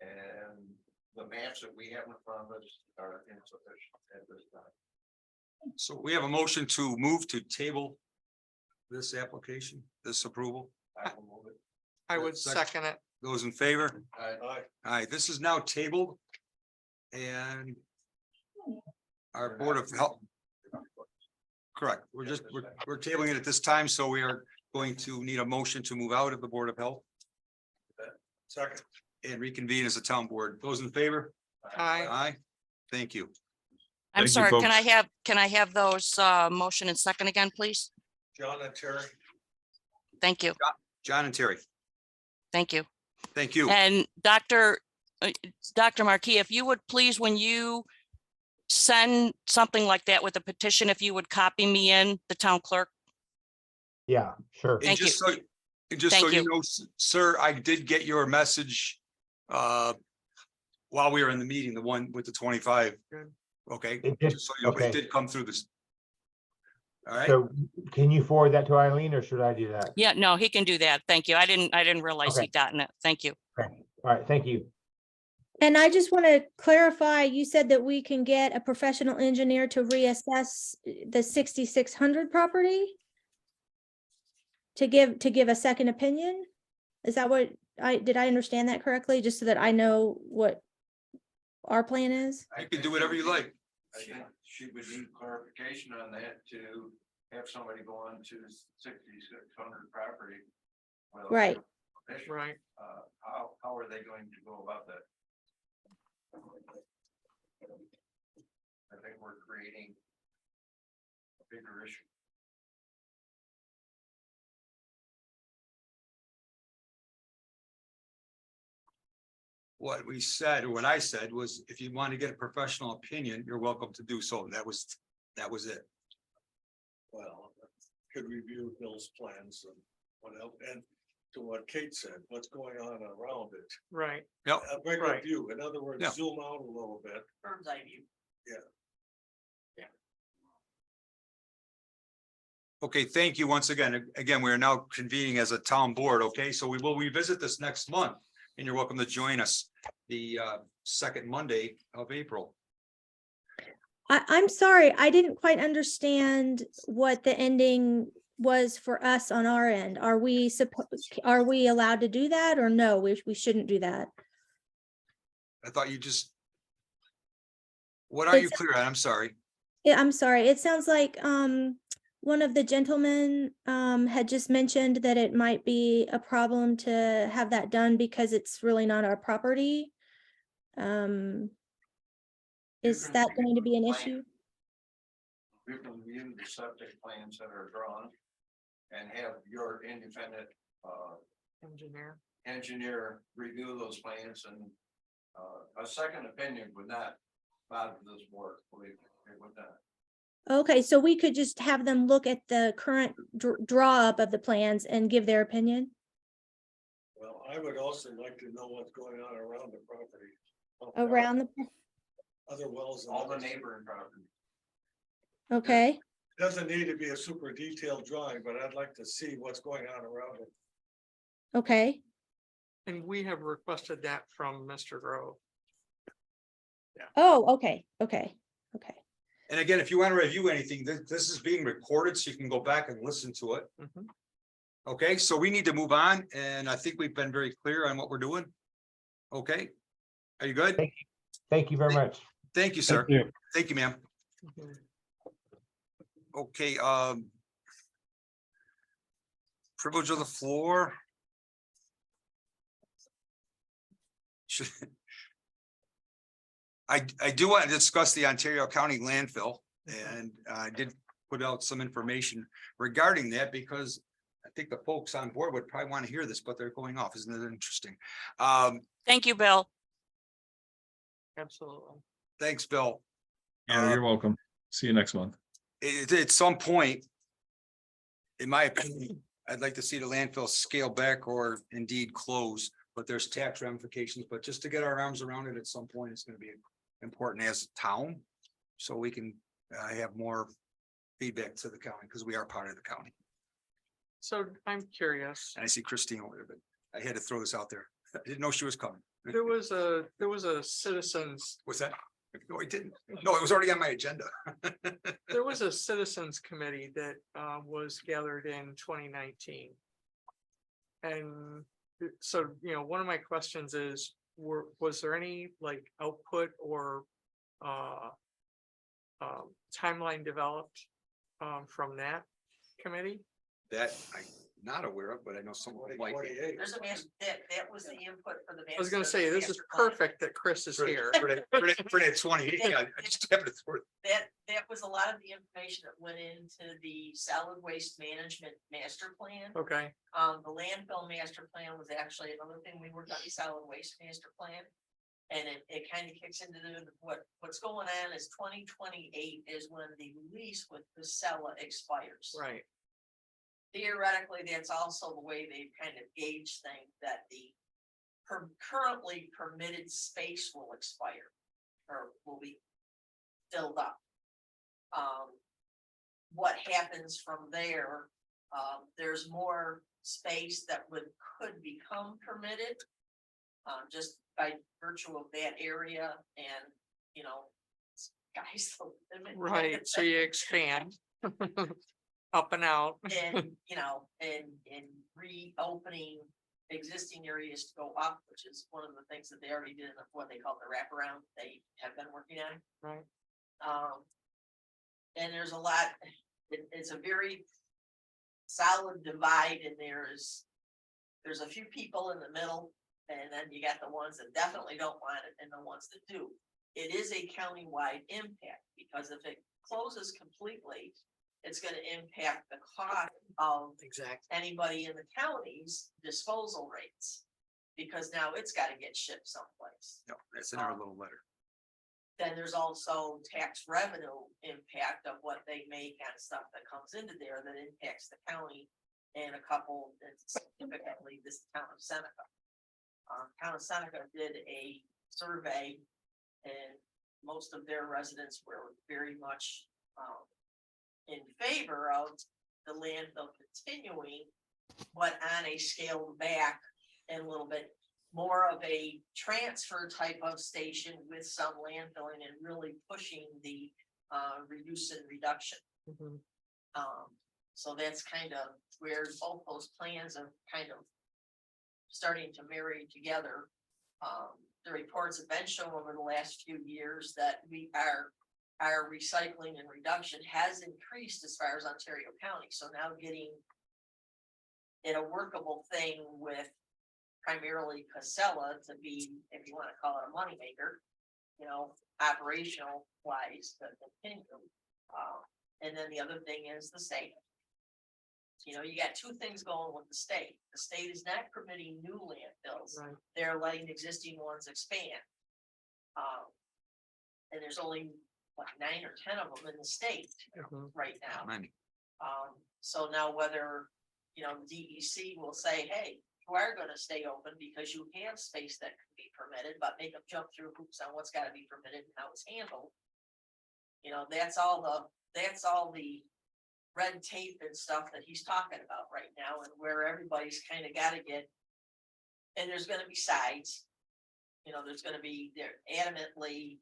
[SPEAKER 1] And the maps that we have in front of us are insufficient at this time.
[SPEAKER 7] So we have a motion to move to table this application, this approval.
[SPEAKER 1] I will move it.
[SPEAKER 4] I would second it.
[SPEAKER 7] Those in favor?
[SPEAKER 1] Aye.
[SPEAKER 7] All right, this is now tabled. And our Board of Health. Correct. We're tabling it at this time, so we are going to need a motion to move out of the Board of Health
[SPEAKER 12] Second.
[SPEAKER 7] and reconvene as a town board. Those in favor?
[SPEAKER 4] Aye.
[SPEAKER 7] Aye. Thank you.
[SPEAKER 2] I'm
[SPEAKER 13] Thank you,
[SPEAKER 2] sorry,
[SPEAKER 13] folks.
[SPEAKER 2] can I have those motion and second again, please?
[SPEAKER 12] John and Terry.
[SPEAKER 2] Thank you,
[SPEAKER 7] John and Terry,
[SPEAKER 2] thank you.
[SPEAKER 7] thank you.
[SPEAKER 2] And Dr. Marquis, if you would please, when you send something like that with a petition, if you would copy me in, the town clerk.
[SPEAKER 5] Yeah, sure.
[SPEAKER 7] And
[SPEAKER 2] Thank
[SPEAKER 7] just so, and just so
[SPEAKER 2] Thank
[SPEAKER 7] you
[SPEAKER 2] you.
[SPEAKER 7] know, sir, I did get your message while we were in the meeting, the one with the 25.
[SPEAKER 4] Good.
[SPEAKER 7] Okay,
[SPEAKER 5] It did-
[SPEAKER 7] just so you know,
[SPEAKER 5] okay.
[SPEAKER 7] it did come through this. All right,
[SPEAKER 5] So can you forward that to Eileen or should I do that?
[SPEAKER 2] Yeah, no, he can do that. Thank you. I didn't realize
[SPEAKER 5] Okay.
[SPEAKER 2] he'd gotten it. Thank you.
[SPEAKER 5] Okay. All right, thank you.
[SPEAKER 6] And I just want to clarify, you said that we can get a professional engineer to reassess the 6600 property? To give a second opinion? Is that what did I understand that correctly? Just so that I know what our plan is?
[SPEAKER 7] you can do whatever you like.
[SPEAKER 1] I think she would need clarification on that to have somebody go on to 6600 property. without
[SPEAKER 6] Right.
[SPEAKER 1] permission.
[SPEAKER 4] Right.
[SPEAKER 1] How are they going to go about that? I think we're creating a bigger issue.
[SPEAKER 7] What we said, or what I said was, if you want to get a professional opinion, you're welcome to do so. That was it.
[SPEAKER 12] Well, could review Bill's plans and what else, and to what Kate said, what's going on around it.
[SPEAKER 4] Right.
[SPEAKER 7] Yep.
[SPEAKER 12] A bigger
[SPEAKER 4] Right.
[SPEAKER 12] view, in other words,
[SPEAKER 7] Yeah.
[SPEAKER 12] zoom out a little bit.
[SPEAKER 3] Bird's eye view.
[SPEAKER 7] Okay, thank you once again. Again, we are now convening as a town board, okay? So we will revisit this next month, and you're welcome to join us the second Monday of April.
[SPEAKER 6] I'm sorry, I didn't quite understand what the ending was for us on our end. Are we allowed to do that or no, we shouldn't do that?
[SPEAKER 7] I thought you just. What are you
[SPEAKER 6] It's-
[SPEAKER 7] clear on? I'm sorry.
[SPEAKER 6] Yeah, I'm sorry. It sounds like, one of the gentlemen had just mentioned that it might be a problem to have that done because it's really not our property. Is that going to be an issue?
[SPEAKER 12] We can review the subject plans that are drawn and have your independent engineer review those plans and a second opinion would not bother this board, believe me, it would not.
[SPEAKER 6] Okay, so we could just have them look at the current draw up of the plans and give their opinion?
[SPEAKER 12] Well, I would also like to know what's going on around the property.
[SPEAKER 6] Around the,
[SPEAKER 12] Other wells. All the neighboring property.
[SPEAKER 6] okay,
[SPEAKER 12] Doesn't need to be a super detailed drawing, but I'd like to see what's going on around it.
[SPEAKER 6] okay.
[SPEAKER 4] And we have requested that from Mr. Grove.
[SPEAKER 6] Oh, okay, okay, okay.
[SPEAKER 7] And again, if you want to review anything, this is being recorded, so you can go back and listen to it.
[SPEAKER 4] Mhm.
[SPEAKER 7] Okay, so we need to move on, and I think we've been very clear on what we're doing. Okay, are you good?
[SPEAKER 5] Thank you very much.
[SPEAKER 7] Thank you, sir.
[SPEAKER 9] Thank you.
[SPEAKER 7] Thank you, ma'am.
[SPEAKER 4] Mhm.
[SPEAKER 7] Okay, privilege of the floor. Should- I do want to discuss the Ontario County landfill, and I did put out some information regarding that because I think the folks on board would probably want to hear this, but they're going off. Isn't it interesting?
[SPEAKER 2] Thank you, Bill.
[SPEAKER 4] Absolutely.
[SPEAKER 7] Thanks, Bill.
[SPEAKER 13] Yeah, you're welcome. See you next month.
[SPEAKER 7] At some point, in my opinion, I'd like to see the landfill scale back or indeed close, but there's tax ramifications, but just to get our arms around it at some point, it's gonna be important as a town. So we can have more feedback to the county, because we are part of the county.
[SPEAKER 4] So I'm curious,
[SPEAKER 7] And I see Christine over there, but I had to throw this out there. I didn't know she was coming.
[SPEAKER 4] there was a citizens,
[SPEAKER 7] What's that? No, I didn't. No, it was already on my agenda.
[SPEAKER 4] there was a citizens committee that was gathered in 2019. And so, you know, one of my questions is, was there any like output or timeline developed from that committee?
[SPEAKER 7] That I'm not aware of, but I know someone might. be.
[SPEAKER 3] There's a master, that was the input for the.
[SPEAKER 4] I was gonna say, this is
[SPEAKER 3] master plan.
[SPEAKER 4] perfect that Chris is
[SPEAKER 7] For
[SPEAKER 4] here.
[SPEAKER 7] that 28, I just happened to throw it.
[SPEAKER 3] That was a lot of the information that went into the solid waste management master plan.
[SPEAKER 4] Okay,
[SPEAKER 3] The landfill master plan was actually another thing we worked on, the solid waste master plan. And it kind of kicks into what's going on is 2028 is when the lease with Casella expires.
[SPEAKER 4] right.
[SPEAKER 3] Theoretically, that's also the way they've kind of gauged things, that the currently permitted space will expire or will be filled up. What happens from there, there's more space that could become permitted. Just by virtue of that area and, you know, sky's the limit.
[SPEAKER 4] Right, so you expand. Up and out.
[SPEAKER 3] And, you know, and reopening existing areas to go up, which is one of the things that they already did in what they call the wraparound they have been working on.
[SPEAKER 4] Right.
[SPEAKER 3] And there's a lot, it's a very solid divide, and there's a few people in the middle, and then you got the ones that definitely don't want it and the ones that do. It is a countywide impact, because if it closes completely, it's gonna impact the cost of anybody in the county's disposal rates. Because now it's gotta get shipped someplace.
[SPEAKER 7] No, that's in our little letter.
[SPEAKER 3] Then there's also tax revenue impact of what they make on stuff that comes into there that impacts the county. And a couple, and significantly this town of Seneca. Town of Seneca did a survey, and most of their residents were very much in favor of the landfill continuing, but on a scaled back and a little bit more of a transfer type of station with some landfilling and really pushing the reduce and reduction.
[SPEAKER 4] Mhm.
[SPEAKER 3] So that's kind of where both those plans are kind of starting to marry together. The reports have been shown over the last few years that our recycling and reduction has increased as far as Ontario County, so now getting in a workable thing with primarily Casella to be, if you wanna call it a moneymaker, you know, operational wise, to continue. And then the other thing is the state. You know, you got two things going with the state. The state is not permitting new landfills.
[SPEAKER 4] Right.
[SPEAKER 3] They're letting existing ones expand. And there's only, what, 9 or 10 of them in the state
[SPEAKER 4] Mhm.
[SPEAKER 3] right now.
[SPEAKER 7] Many.
[SPEAKER 3] So now whether, you know, DEC will say, hey, you are gonna stay open because you have space that can be permitted, but make them jump through hoops on what's gotta be permitted and how it's handled. You know, that's all the red tape and stuff that he's talking about right now, and where everybody's kind of gotta get. And there's gonna be sides. You know, they're adamantly,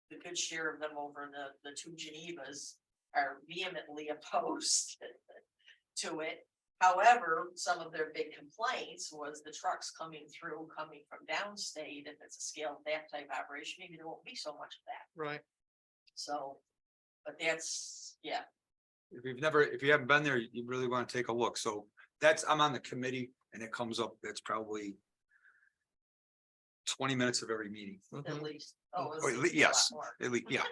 [SPEAKER 3] the good share of them over in the two Genevas are vehemently opposed to it. However, some of their big complaints was the trucks coming from downstate. If it's a scaled back type operation, maybe there won't be so much of that.
[SPEAKER 4] Right.
[SPEAKER 3] So, but that's, yeah,
[SPEAKER 7] If you haven't been there, you really want to take a look. So I'm on the committee and it comes up, it's probably 20 minutes of every meeting.
[SPEAKER 3] at
[SPEAKER 4] Mhm.
[SPEAKER 3] least. Oh,
[SPEAKER 7] Or
[SPEAKER 3] it's
[SPEAKER 7] at
[SPEAKER 3] a
[SPEAKER 7] least,
[SPEAKER 3] lot
[SPEAKER 7] yes,
[SPEAKER 3] more.
[SPEAKER 7] at least, yeah,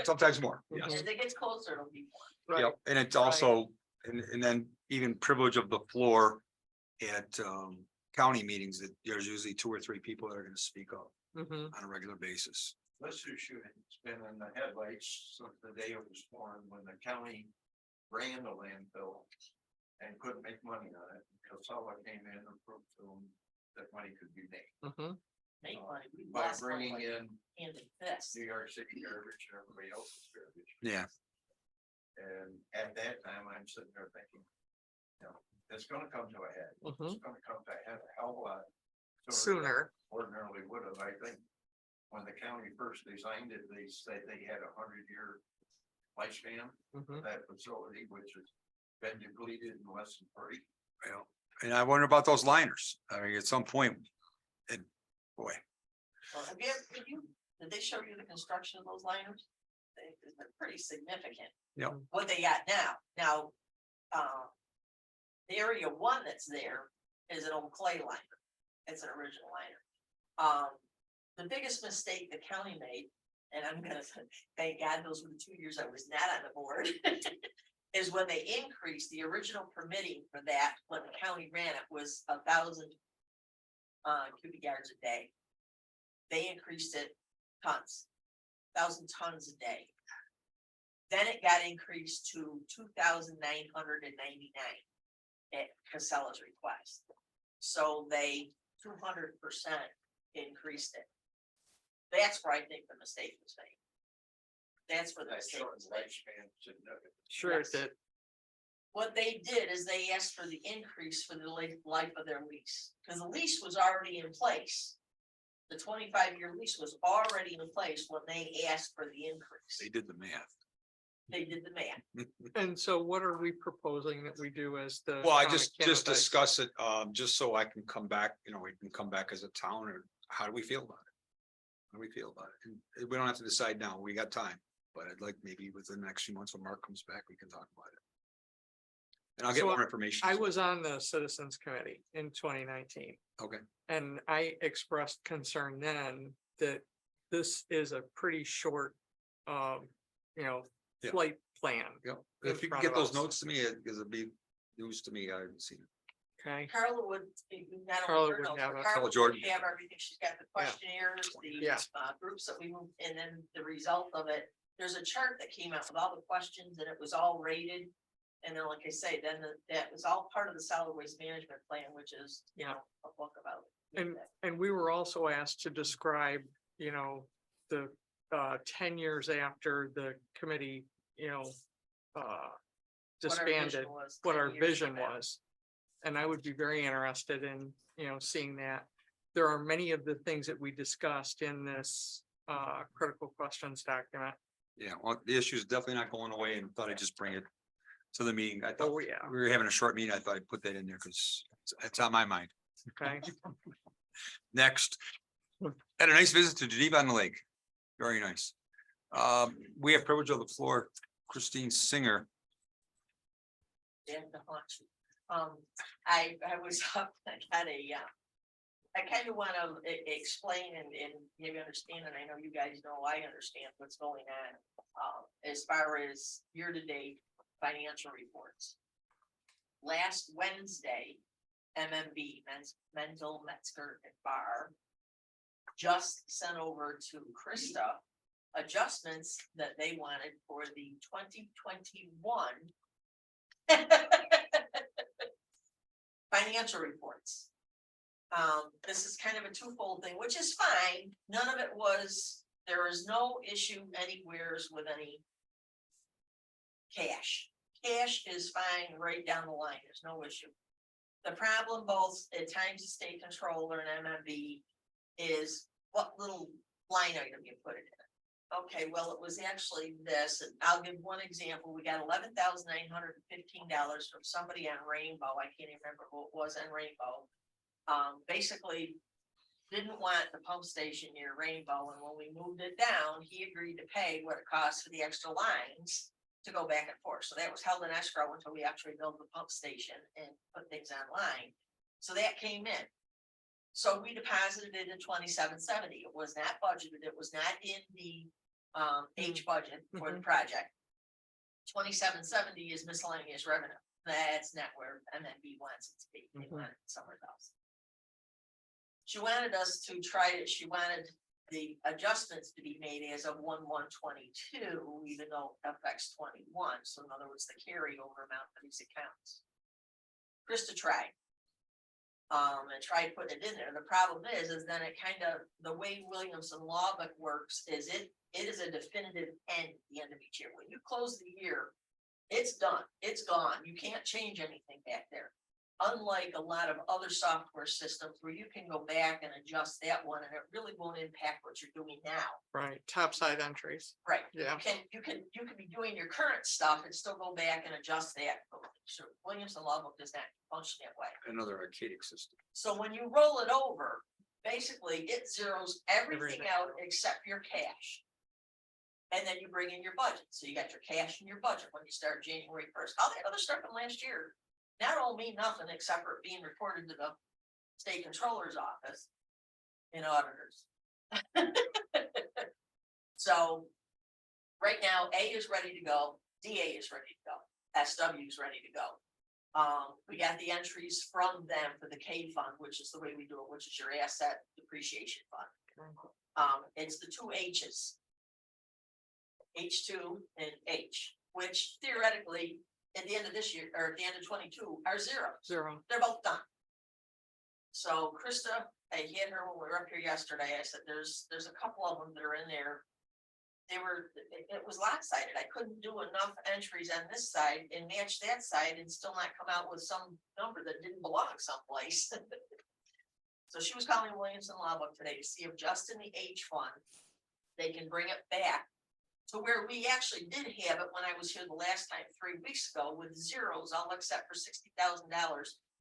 [SPEAKER 7] sometimes more, yes.
[SPEAKER 3] As it gets closer, it'll be more.
[SPEAKER 4] Right.
[SPEAKER 7] Yep, and it's also, and then even privilege of the floor at county meetings, that there's usually 2 or 3 people that are gonna speak up
[SPEAKER 4] Mhm.
[SPEAKER 7] on a regular basis.
[SPEAKER 1] This issue has been in the headlights since the day it was formed, when the county ran the landfill and couldn't make money on it, because Casella came in and proved to them that money could be made.
[SPEAKER 4] Mhm.
[SPEAKER 3] Make money. We
[SPEAKER 1] By
[SPEAKER 3] lost money
[SPEAKER 1] bringing
[SPEAKER 3] like
[SPEAKER 1] in
[SPEAKER 3] hand and fist.
[SPEAKER 1] New York City garbage and everybody else's garbage.
[SPEAKER 7] Yeah,
[SPEAKER 1] And at that time, I'm sitting there thinking, you know, it's gonna come to a head.
[SPEAKER 4] Mhm.
[SPEAKER 1] It's gonna come to a head a hell of a lot
[SPEAKER 4] Sooner.
[SPEAKER 1] than Ordinarily would have, I think. When the county first designed it, they said they had 100-year lifespan
[SPEAKER 4] Mhm.
[SPEAKER 1] for that facility, which has been depleted in less than 30.
[SPEAKER 7] well, and I wonder about those liners. I mean, at some point, and boy,
[SPEAKER 3] Well, did they show you the construction of those liners? They're pretty significant.
[SPEAKER 7] Yep.
[SPEAKER 3] What they got now, the area one that's there is an old clay liner. It's an original liner. The biggest mistake the county made, and I'm gonna thank God those were the 2 years I was not on the board, is when they increased the original permitting for that, when the county ran it, was 1,000 cubic yards a day. They increased it tons, 1,000 tons a day. Then it got increased to 2,999 at Casella's request. So they 200% increased it. That's where I think the mistake was made. That's where the
[SPEAKER 1] That
[SPEAKER 3] mistake
[SPEAKER 1] shortened
[SPEAKER 3] was made.
[SPEAKER 1] lifespan significantly.
[SPEAKER 4] Sure
[SPEAKER 3] Yes.
[SPEAKER 4] it did.
[SPEAKER 3] What they did is they asked for the increase for the life of their lease, because the lease was already in place. The 25-year lease was already in place when they asked for the increase.
[SPEAKER 7] they did the math.
[SPEAKER 3] They did the math.
[SPEAKER 4] And so what are we proposing that we do as the?
[SPEAKER 7] Well, I
[SPEAKER 4] town of
[SPEAKER 7] just
[SPEAKER 4] Kennebec?
[SPEAKER 7] discuss it, just so I can come back, we can come back as a town, or how do we feel about it? How do we feel about it? And we don't have to decide now, we got time, but I'd like maybe within the next few months when Mark comes back, we can talk about it. And I'll get
[SPEAKER 4] So
[SPEAKER 7] more information.
[SPEAKER 4] I was on the citizens committee in 2019.
[SPEAKER 7] Okay,
[SPEAKER 4] And I expressed concern then that this is a pretty short,
[SPEAKER 7] Yeah.
[SPEAKER 4] flight plan,
[SPEAKER 7] yeah,
[SPEAKER 4] in
[SPEAKER 7] if you can
[SPEAKER 4] front
[SPEAKER 7] get
[SPEAKER 4] of
[SPEAKER 7] those
[SPEAKER 4] us.
[SPEAKER 7] notes to me, because it'd be news to me, I haven't seen it.
[SPEAKER 4] okay?
[SPEAKER 3] Carla would, not
[SPEAKER 4] Carla
[SPEAKER 3] only her
[SPEAKER 4] would
[SPEAKER 3] notes,
[SPEAKER 4] have
[SPEAKER 3] but
[SPEAKER 4] it.
[SPEAKER 3] Carla
[SPEAKER 7] Jordan.
[SPEAKER 3] would have everything. She's got the
[SPEAKER 4] Yeah.
[SPEAKER 3] questionnaires, the
[SPEAKER 4] Yeah.
[SPEAKER 3] groups that we moved, and then the result of it. There's a chart that came out with all the questions and it was all rated. And then, like I say, then that was all part of the solid waste management plan, which is, a book about.
[SPEAKER 4] And we were also asked to describe, the 10 years after the committee, disbanded, what our vision was. And I would be very interested in, seeing that. There are many of the things that we discussed in this critical questions document.
[SPEAKER 7] Yeah, well, the issue is definitely not going away, and thought I'd just bring it to the meeting. I thought
[SPEAKER 4] Oh,
[SPEAKER 7] we
[SPEAKER 4] yeah,
[SPEAKER 7] were having a short meeting, I thought I'd put that in there, because it's on my mind.
[SPEAKER 4] okay.
[SPEAKER 7] Next, had a nice visit to Geneva on the Lake. Very nice. We have privilege of the floor. Christine Singer.
[SPEAKER 3] Dan DeHonch. I was up, I had I kind of want to explain and maybe understand, and I know you guys know, I understand what's going on. As far as year-to-date financial reports. Last Wednesday, MMB, Menzel, Metzger and Bar just sent over to Krista adjustments that they wanted for the 2021 financial reports. This is kind of a twofold thing, which is fine. None of it was, there is no issue anywheres with any cash. Cash is fine right down the line. There's no issue. The problem both at times the state controller and MMB is what little line item you put it in. Okay, well, it was actually this, and I'll give one example. We got $11,915 from somebody on Rainbow. I can't even remember who it was on Rainbow. Basically didn't want the pump station near Rainbow, and when we moved it down, he agreed to pay what it costs for the extra lines to go back and forth. So that was held in escrow until we actually built the pump station and put things online. So that came in. So we deposited it in 2770. It was not budgeted. It was not in the H budget for the project. 2770 is miscellaneous revenue. That's not where MNB wants it to be. They want it somewhere else. She wanted us to try it. She wanted the adjustments to be made as of 1/1/22, even though it affects 21. So in other words, the carryover amount for these accounts. Krista tried. And tried putting it in there. The problem is then it kind of, the way Williamson Law Book works is it is a definitive end at the end of each year. When you close the year, it's done, it's gone. You can't change anything back there. Unlike a lot of other software systems where you can go back and adjust that one and it really won't impact what you're doing now.
[SPEAKER 4] Right, top side entries.
[SPEAKER 3] Right.
[SPEAKER 4] Yeah.
[SPEAKER 3] You can be doing your current stuff and still go back and adjust that. So Williamson Law Book does not function that way.
[SPEAKER 7] Another archaic system.
[SPEAKER 3] So when you roll it over, basically it zeroes everything out except your cash. And then you bring in your budget. So you got your cash and your budget when you start January 1st. All that other stuff from last year, that don't mean nothing except for it being reported to the state controller's office and auditors. So right now, A is ready to go, DA is ready to go, SW is ready to go. We got the entries from them for the K fund, which is the way we do it, which is your asset depreciation fund. It's the two H's. H2 and H, which theoretically at the end of this year or at the end of 22 are zero. They're both done. So Krista, I had her when we were up here yesterday. I said, there's a couple of them that are in there. It was lopsided. I couldn't do enough entries on this side and match that side and still not come out with some number that didn't belong someplace. So she was calling Williamson Law Book today to see if just in the H fund, they can bring it back to where we actually did have it when I was here the last time 3 weeks ago with zeros, all except for $60,000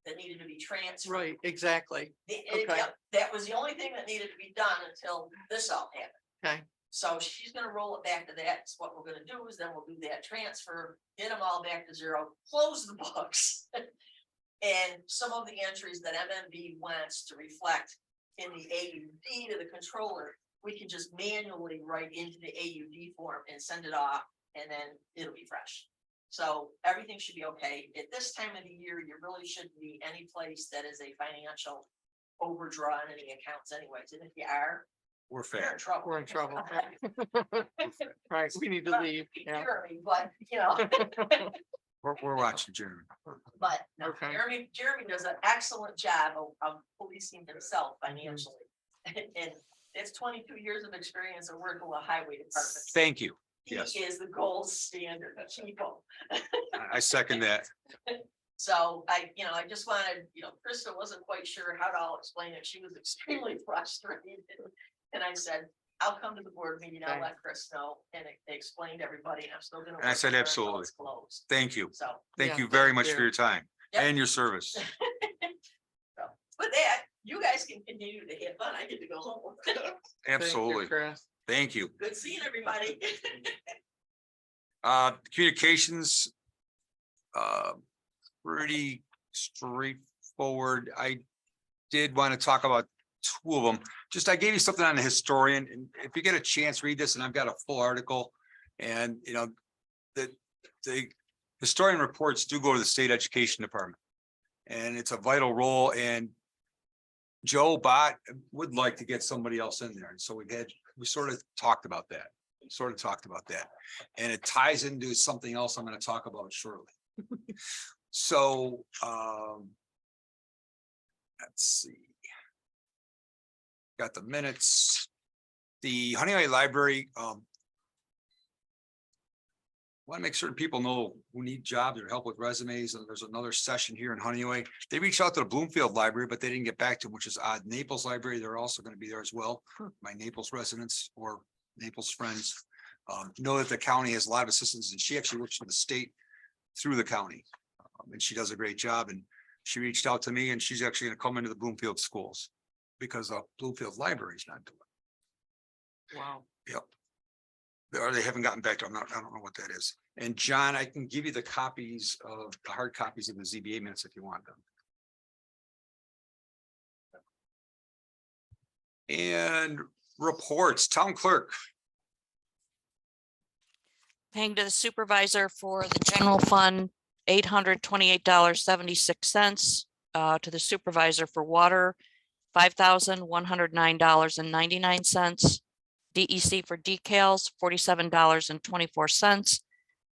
[SPEAKER 3] that needed to be transferred.
[SPEAKER 4] Right, exactly.
[SPEAKER 3] That was the only thing that needed to be done until this all happened.
[SPEAKER 4] Okay.
[SPEAKER 3] So she's gonna roll it back to that. So what we're gonna do is then we'll do that transfer, get them all back to zero, close the books. And some of the entries that MMB wants to reflect in the AUD to the controller, we can just manually write into the AUD form and send it off, and then it'll be fresh. So everything should be okay. At this time of the year, you really shouldn't be any place that is a financial overdraw on any accounts anyways. And if you are,
[SPEAKER 7] We're
[SPEAKER 3] you're in
[SPEAKER 7] fair.
[SPEAKER 3] trouble.
[SPEAKER 4] We're in trouble. Right, we need to leave. Yeah.
[SPEAKER 3] Jeremy, but you know,
[SPEAKER 7] We're watching, Jeremy.
[SPEAKER 3] but no,
[SPEAKER 4] Okay.
[SPEAKER 3] Jeremy does an excellent job of policing himself financially. And it's 22 years of experience of working with highway departments.
[SPEAKER 7] Thank you.
[SPEAKER 3] He
[SPEAKER 7] Yes,
[SPEAKER 3] is the gold standard of people.
[SPEAKER 7] I second that.
[SPEAKER 3] So I just wanted, Krista wasn't quite sure how to all explain it. She was extremely frustrated. And I said, I'll come to the board meeting. I'll
[SPEAKER 4] Okay.
[SPEAKER 3] let Chris know and explain to everybody. And I'm still gonna.
[SPEAKER 7] And I
[SPEAKER 3] work
[SPEAKER 7] said
[SPEAKER 3] with her until
[SPEAKER 7] absolutely.
[SPEAKER 3] it's closed.
[SPEAKER 7] Thank you.
[SPEAKER 3] So.
[SPEAKER 7] Thank
[SPEAKER 4] Yeah,
[SPEAKER 7] you very
[SPEAKER 4] thank
[SPEAKER 7] much
[SPEAKER 4] you.
[SPEAKER 7] for your time
[SPEAKER 3] Yep.
[SPEAKER 7] and your service.
[SPEAKER 3] With that, you guys can continue to have fun. I get to go home.
[SPEAKER 4] Thank you,
[SPEAKER 7] Absolutely.
[SPEAKER 4] Chris.
[SPEAKER 7] Thank you.
[SPEAKER 3] Good seeing everybody.
[SPEAKER 7] Communications. Pretty straightforward. I did want to talk about two of them. Just, I gave you something on the historian, and if you get a chance, read this, and I've got a full article. And, you know, the historian reports do go to the state education department. And it's a vital role, and Joe Bott would like to get somebody else in there. And so we sort of talked about that. And it ties into something else I'm going to talk about shortly. So, let's see. Got the minutes. The Honeyway Library, want to make certain people know who need jobs or help with resumes, and there's another session here in Honeyway. They reached out to the Bloomfield Library, but they didn't get back to them, which is odd. Naples Library, they're also going to be there as well. My Naples residents or Naples friends know that the county has a lot of assistance, and she actually works for the state through the county. And she does a great job, and she reached out to me, and she's actually going to come into the Bloomfield schools because the Bloomfield Library is not doing it.
[SPEAKER 4] Wow.
[SPEAKER 7] Yep. Or they haven't gotten back to, I don't know what that is. And John, I can give you the copies of the hard copies of the ZBA minutes if you want them. And reports, town clerk.
[SPEAKER 2] Paying to the supervisor for the general fund, $828.76. To the supervisor for water, $5,109.99. DEC for decals, $47.24.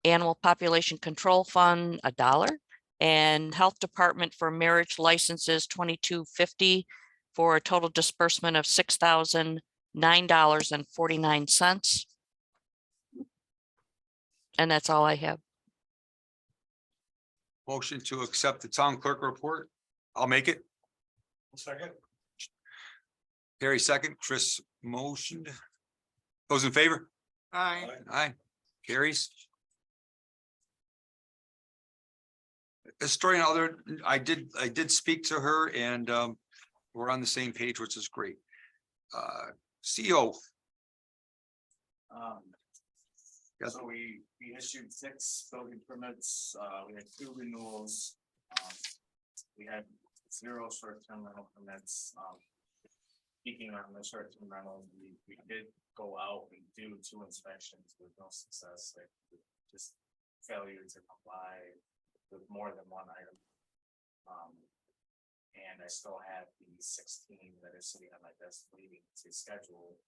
[SPEAKER 2] Animal population control fund, $1. And health department for marriage licenses, $22.50 for a total disbursement of $6,009.49. And that's all I have.
[SPEAKER 7] Motion to accept the town clerk report. I'll make it.
[SPEAKER 12] Second.
[SPEAKER 7] Harry second, Chris motioned. Those in favor?
[SPEAKER 4] Aye.
[SPEAKER 7] Aye. Carries. Historian other, I did speak to her, and we're on the same page, which is great. CEO. Yes.
[SPEAKER 10] So we issued 6 building permits, we had 2 renewals. We had 0 short-term rental permits. Speaking on the short-term rentals, we did go out and do 2 inspections with no success, like just failure to comply with more than one item. And I still have the 16 that are sitting on my desk waiting to schedule.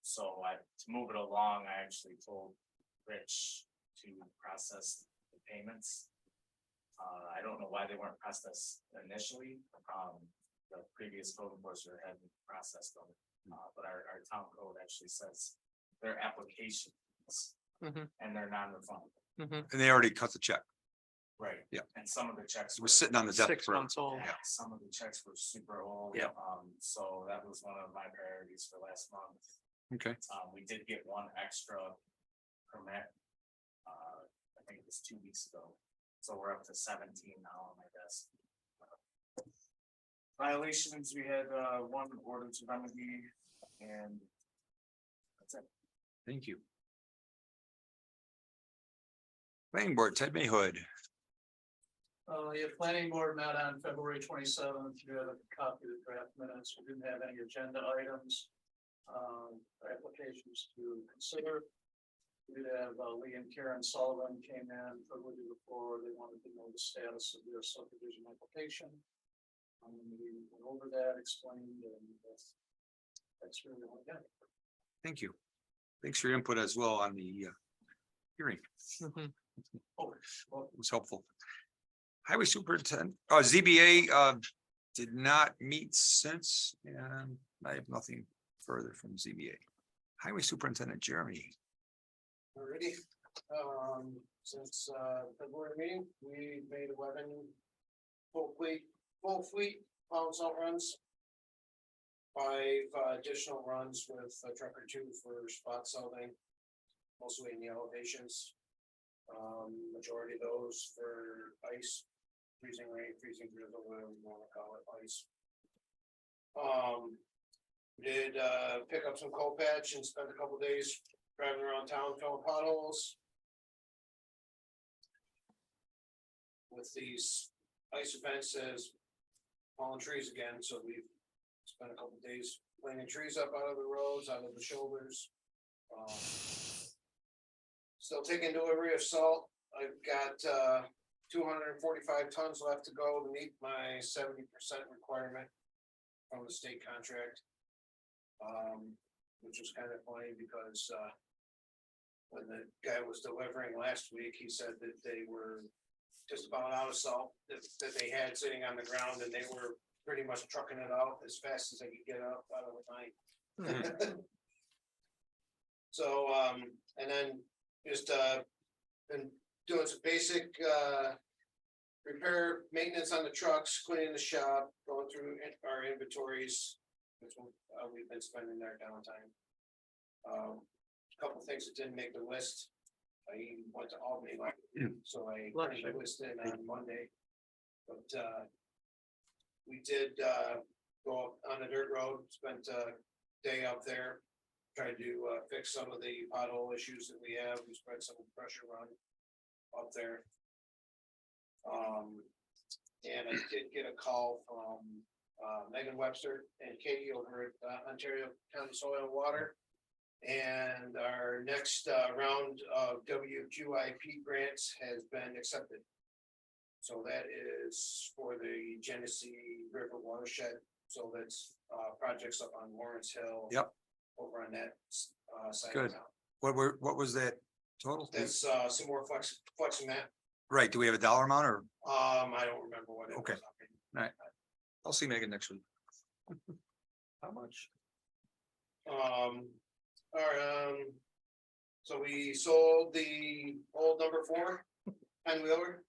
[SPEAKER 10] So to move it along, I actually told Rich to process the payments. I don't know why they weren't processed initially. The previous code enforcer hadn't processed them, but our town code actually says their applications and they're non-refundable.
[SPEAKER 7] And they already cut the check.
[SPEAKER 10] Right.
[SPEAKER 7] Yeah.
[SPEAKER 10] And some of the checks
[SPEAKER 7] We're sitting on the desk.
[SPEAKER 4] 6 months old.
[SPEAKER 10] Yeah, some of the checks were super old.
[SPEAKER 7] Yeah.
[SPEAKER 10] So that was one of my priorities for last month.
[SPEAKER 7] Okay.
[SPEAKER 10] We did get 1 extra permit. I think it was 2 weeks ago. So we're up to 17 now on my desk. Violations, we had 1 order to remedy, and that's it.
[SPEAKER 7] Thank you. Planning board, Ted Mayhood.
[SPEAKER 15] Yeah, planning board met on February 27th. You have a copy of the draft minutes. We didn't have any agenda items. Applications to consider. We did have Lee and Karen Sullivan came in February before. They wanted to know the status of their subdivision application. We went over that, explained, and that's really all I got.
[SPEAKER 7] Thank you. Thanks for your input as well on the hearing.
[SPEAKER 15] Oh, well,
[SPEAKER 7] It was helpful. Highway superintendent, ZBA did not meet since, and I have nothing further from ZBA. Highway superintendent Jeremy.
[SPEAKER 15] already, since February meeting, we made 11 full fleet pound salt runs. 5 additional runs with Trucker 2 for spot salting, mostly in the elevations. Majority of those for ice, freezing rain, freezing drizzle, whatever you want to call it, ice. Did pick up some coal patch and spent a couple days driving around town filling potholes. With these ice events as falling trees again, so we've spent a couple days cleaning trees up out of the roads, out of the shoulders. Still taking delivery of salt. I've got 245 tons left to go to meet my 70% requirement from the state contract. Which was kind of funny because when the guy was delivering last week, he said that they were just about out of salt that they had sitting on the ground, and they were pretty much trucking it out as fast as they could get up out of the night. So, and then just been doing some basic repair, maintenance on the trucks, cleaning the shop, going through our inventories. That's what we've been spending their downtime. A couple things that didn't make the list. I went to Albany, so I put the list in on Monday. But we did go up on the dirt road, spent a day up there, trying to fix some of the pothole issues that we have. We spread some pressure run up there. And I did get a call from Megan Webster and Katie over at Ontario County Soil and Water. And our next round of WQIP grants has been accepted. So that is for the Genesee River watershed. So that's projects up on Lawrence Hill.
[SPEAKER 7] Yep.
[SPEAKER 15] Over on that side
[SPEAKER 7] Good.
[SPEAKER 15] of town.
[SPEAKER 7] What was that total?
[SPEAKER 15] That's some more flex map.
[SPEAKER 7] Right, do we have a dollar amount or?
[SPEAKER 15] I don't remember what it
[SPEAKER 7] Okay.
[SPEAKER 15] was.
[SPEAKER 7] All right. I'll see Megan next week. How much?
[SPEAKER 15] All right, so we sold the old number 4 10-wheeler.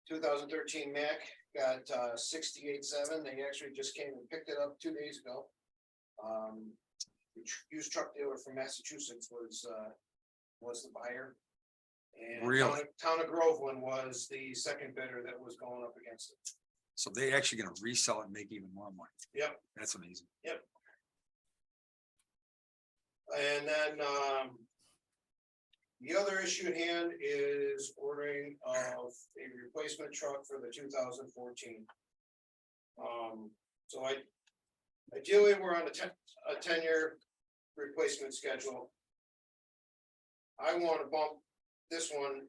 [SPEAKER 15] 2013 Mac got 68.7. They actually just came and picked it up 2 days ago. The used truck dealer from Massachusetts was the buyer. And
[SPEAKER 7] Really?
[SPEAKER 15] Town of Groveland was the second bidder that was going up against it.
[SPEAKER 7] So they actually gonna resell it and make even more money.
[SPEAKER 15] Yep.
[SPEAKER 7] That's amazing.
[SPEAKER 15] Yep. And then, the other issue at hand is ordering of a replacement truck for the 2014. So ideally, we're on a 10-year replacement schedule. I want to bump this one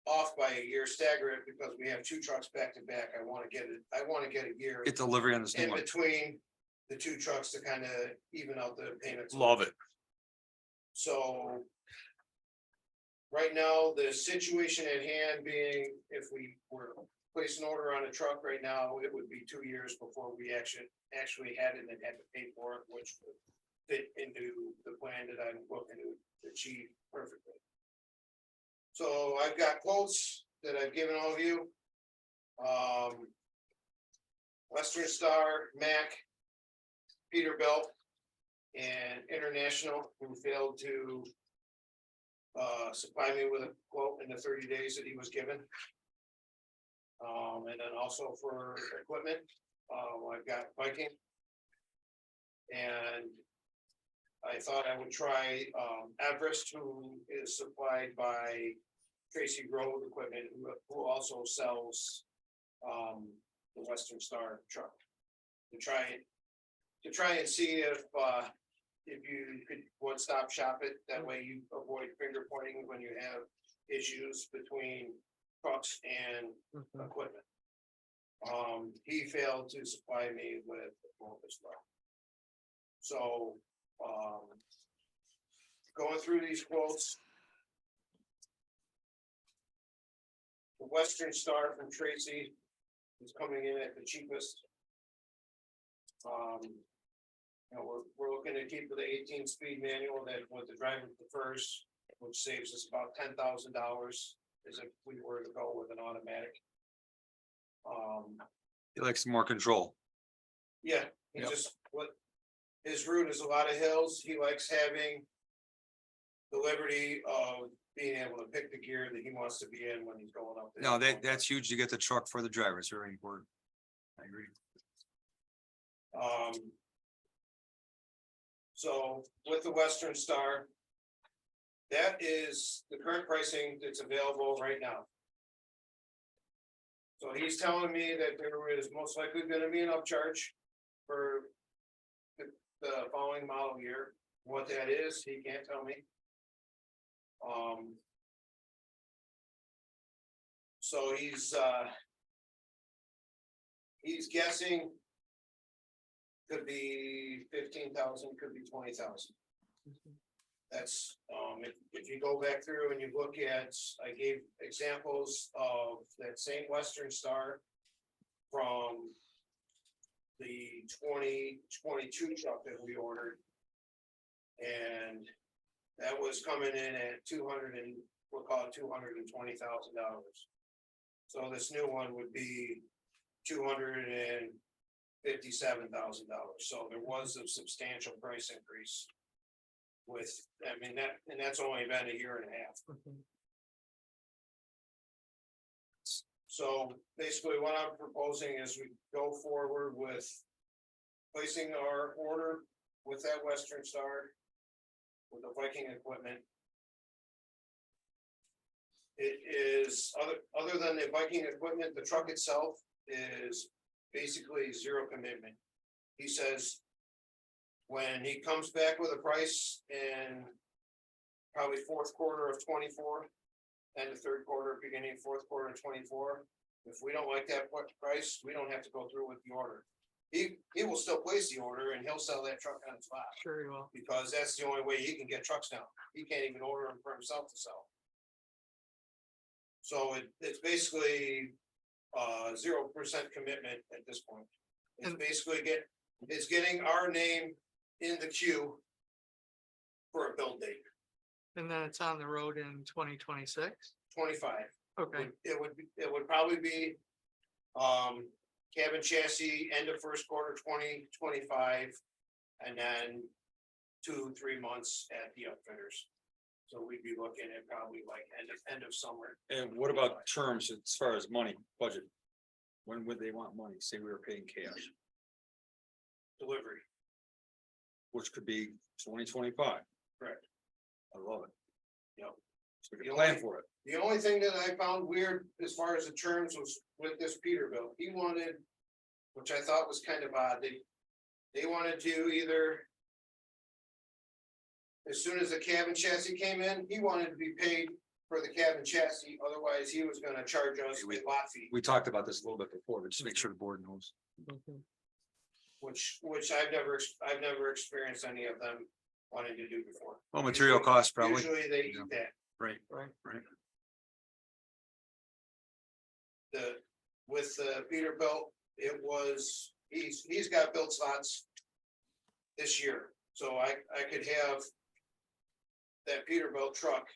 [SPEAKER 15] off by a year, stagger it, because we have 2 trucks back to back. I want to get a year
[SPEAKER 7] Get delivery on this new
[SPEAKER 15] in
[SPEAKER 7] one.
[SPEAKER 15] between the 2 trucks to kind of even out the payments.
[SPEAKER 7] Love it.
[SPEAKER 15] So right now, the situation at hand being, if we were to place an order on a truck right now, it would be 2 years before we actually had it and had to pay for it, which would fit into the plan that I'm looking to achieve perfectly. So I've got quotes that I've given all of you. Western Star, Mac, Peterbilt, and International, who failed to supply me with a quote in the 30 days that he was given. And then also for equipment, I've got Viking. And I thought I would try Everest, who is supplied by Tracy Road Equipment, who also sells the Western Star truck. To try and see if you could one-stop shop it. That way you avoid finger pointing when you have issues between trucks and equipment. He failed to supply me with the quote as well. So going through these quotes, the Western Star from Tracy is coming in at the cheapest. We're looking to keep with the 18-speed manual that what the driver prefers, which saves us about $10,000 as if we were to go with an automatic.
[SPEAKER 7] He likes more control.
[SPEAKER 15] Yeah, he
[SPEAKER 7] Yep.
[SPEAKER 15] just his route is a lot of hills. He likes having the liberty of being able to pick the gear that he wants to be in when he's going up there.
[SPEAKER 7] No, that's huge to get the truck for the driver. It's very important. I agree.
[SPEAKER 16] So with the Western Star, that is the current pricing that's available right now. So he's telling me that there is most likely gonna be an upcharge for the following model year. What that is, he can't tell me. So he's guessing could be 15,000, could be 20,000. That's, if you go back through and you look at, I gave examples of that same Western Star from the 2022 truck that we ordered. And that was coming in at we'll call it $220,000. So this new one would be $257,000. So there was a substantial price increase. With, I mean, and that's only been a year and a half. So basically what I'm proposing is we go forward with placing our order with that Western Star, with the Viking equipment. It is, other than the Viking equipment, the truck itself is basically zero commitment. He says, when he comes back with a price in probably fourth quarter of 24, and the third quarter, beginning fourth quarter of 24, if we don't like that price, we don't have to go through with the order. He will still place the order and he'll sell that truck on the spot.
[SPEAKER 4] Sure you will.
[SPEAKER 16] Because that's the only way he can get trucks now. He can't even order them for himself to sell. So it's basically 0% commitment at this point. It's basically getting our name in the queue for a build date.
[SPEAKER 4] And then it's on the road in 2026?
[SPEAKER 16] 25.
[SPEAKER 4] Okay,
[SPEAKER 16] It would probably be cabin chassis end of first quarter 2025, and then 2-3 months at the upfitters. So we'd be looking at probably like end of summer.
[SPEAKER 7] And what about terms as far as money, budget? When would they want money? Say we were paying cash,
[SPEAKER 16] Delivery.
[SPEAKER 7] which could be 2025.
[SPEAKER 16] Correct.
[SPEAKER 7] I love it.
[SPEAKER 16] Yep.
[SPEAKER 7] So we can plan for it.
[SPEAKER 16] The only thing that I found weird as far as the terms was with this Peterbilt. He wanted, which I thought was kind of odd, they wanted to either, as soon as the cabin chassis came in, he wanted to be paid for the cabin chassis, otherwise he was gonna charge us a lot fee.
[SPEAKER 7] We talked about this a little bit before, but just make sure the board knows.
[SPEAKER 16] Which I've never experienced any of them wanting to do before.
[SPEAKER 7] Well, material costs probably.
[SPEAKER 16] Usually they eat that.
[SPEAKER 7] Right.
[SPEAKER 16] With the Peterbilt, it was, he's got build slots this year, so I could have that Peterbilt truck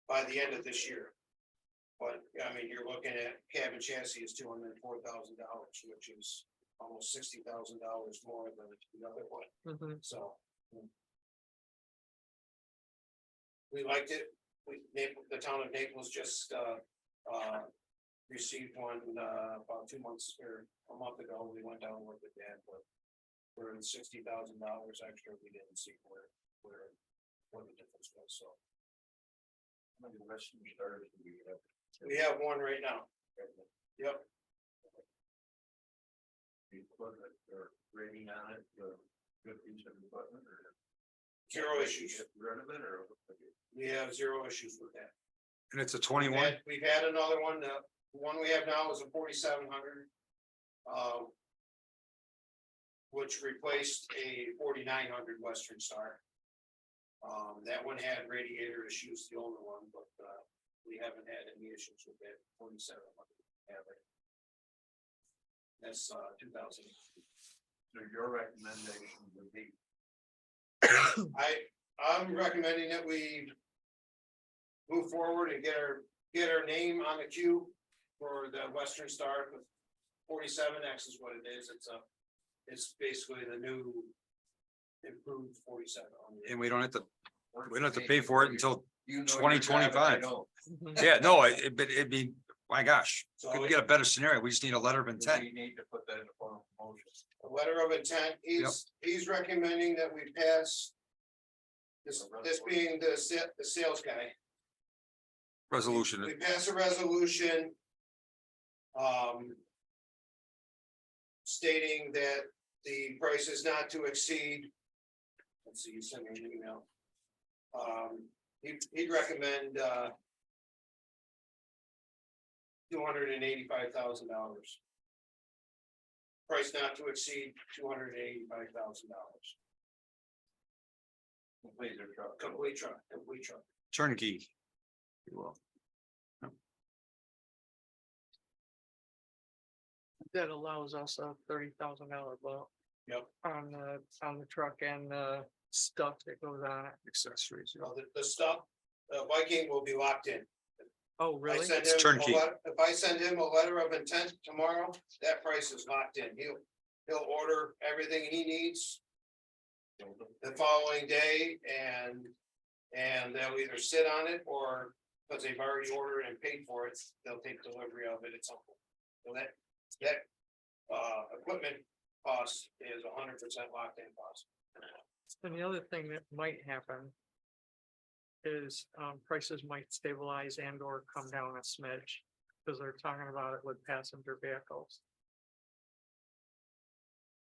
[SPEAKER 16] by the end of this year. But, I mean, you're looking at cabin chassis is $204,000, which is almost $60,000 more than the other one. So. We liked it. The town of Naples just received one about 2 months or a month ago. We went down and looked at that, but for $60,000 extra, we didn't see what the difference was. So. How many Western Stars do we have? We have one right now. Yep. The equipment or rating on it, good piece of equipment or? Zero issues. Rid of it or? We have zero issues with that.
[SPEAKER 7] And it's a 21.
[SPEAKER 16] We've had another one, the one we have now is a 4700. Which replaced a 4900 Western Star. That one had radiator issues, the older one, but we haven't had any issues with that 4700. That's 2000. So your recommendation would be? I'm recommending that we move forward and get our name on the queue for the Western Star. 47X is what it is. It's basically the new improved 47.
[SPEAKER 7] And we don't have to pay for it until 2025. Yeah, no, but it'd be, my gosh,
[SPEAKER 16] So
[SPEAKER 7] could we get a better scenario? We just need a letter of intent.
[SPEAKER 12] We need to put that in the form of
[SPEAKER 16] A letter of intent, he's recommending that we pass. This being the sales guy,
[SPEAKER 7] Resolution.
[SPEAKER 16] we pass a resolution. Stating that the price is not to exceed. Let's see, you sent me an email. He'd recommend, $285,000. Price not to exceed $285,000. Complete truck.
[SPEAKER 7] Turnkey. if you will.
[SPEAKER 4] That allows us a $30,000 loan.
[SPEAKER 16] Yep.
[SPEAKER 4] On the truck and the stuff that goes on it.
[SPEAKER 7] Accessories.
[SPEAKER 16] Well, the stuff, Viking will be locked in.
[SPEAKER 4] Oh,
[SPEAKER 16] I
[SPEAKER 4] really?
[SPEAKER 16] send
[SPEAKER 7] It's
[SPEAKER 16] him a
[SPEAKER 7] turnkey.
[SPEAKER 16] If I send him a letter of intent tomorrow, that price is locked in. He'll order everything he needs. The following day and they'll either sit on it or because they've already ordered and paid for it, they'll take delivery of it at some point. So that equipment cost is 100% locked in cost.
[SPEAKER 4] And the other thing that might happen is prices might stabilize and or come down a smidge. Because they're talking about it with passenger vehicles.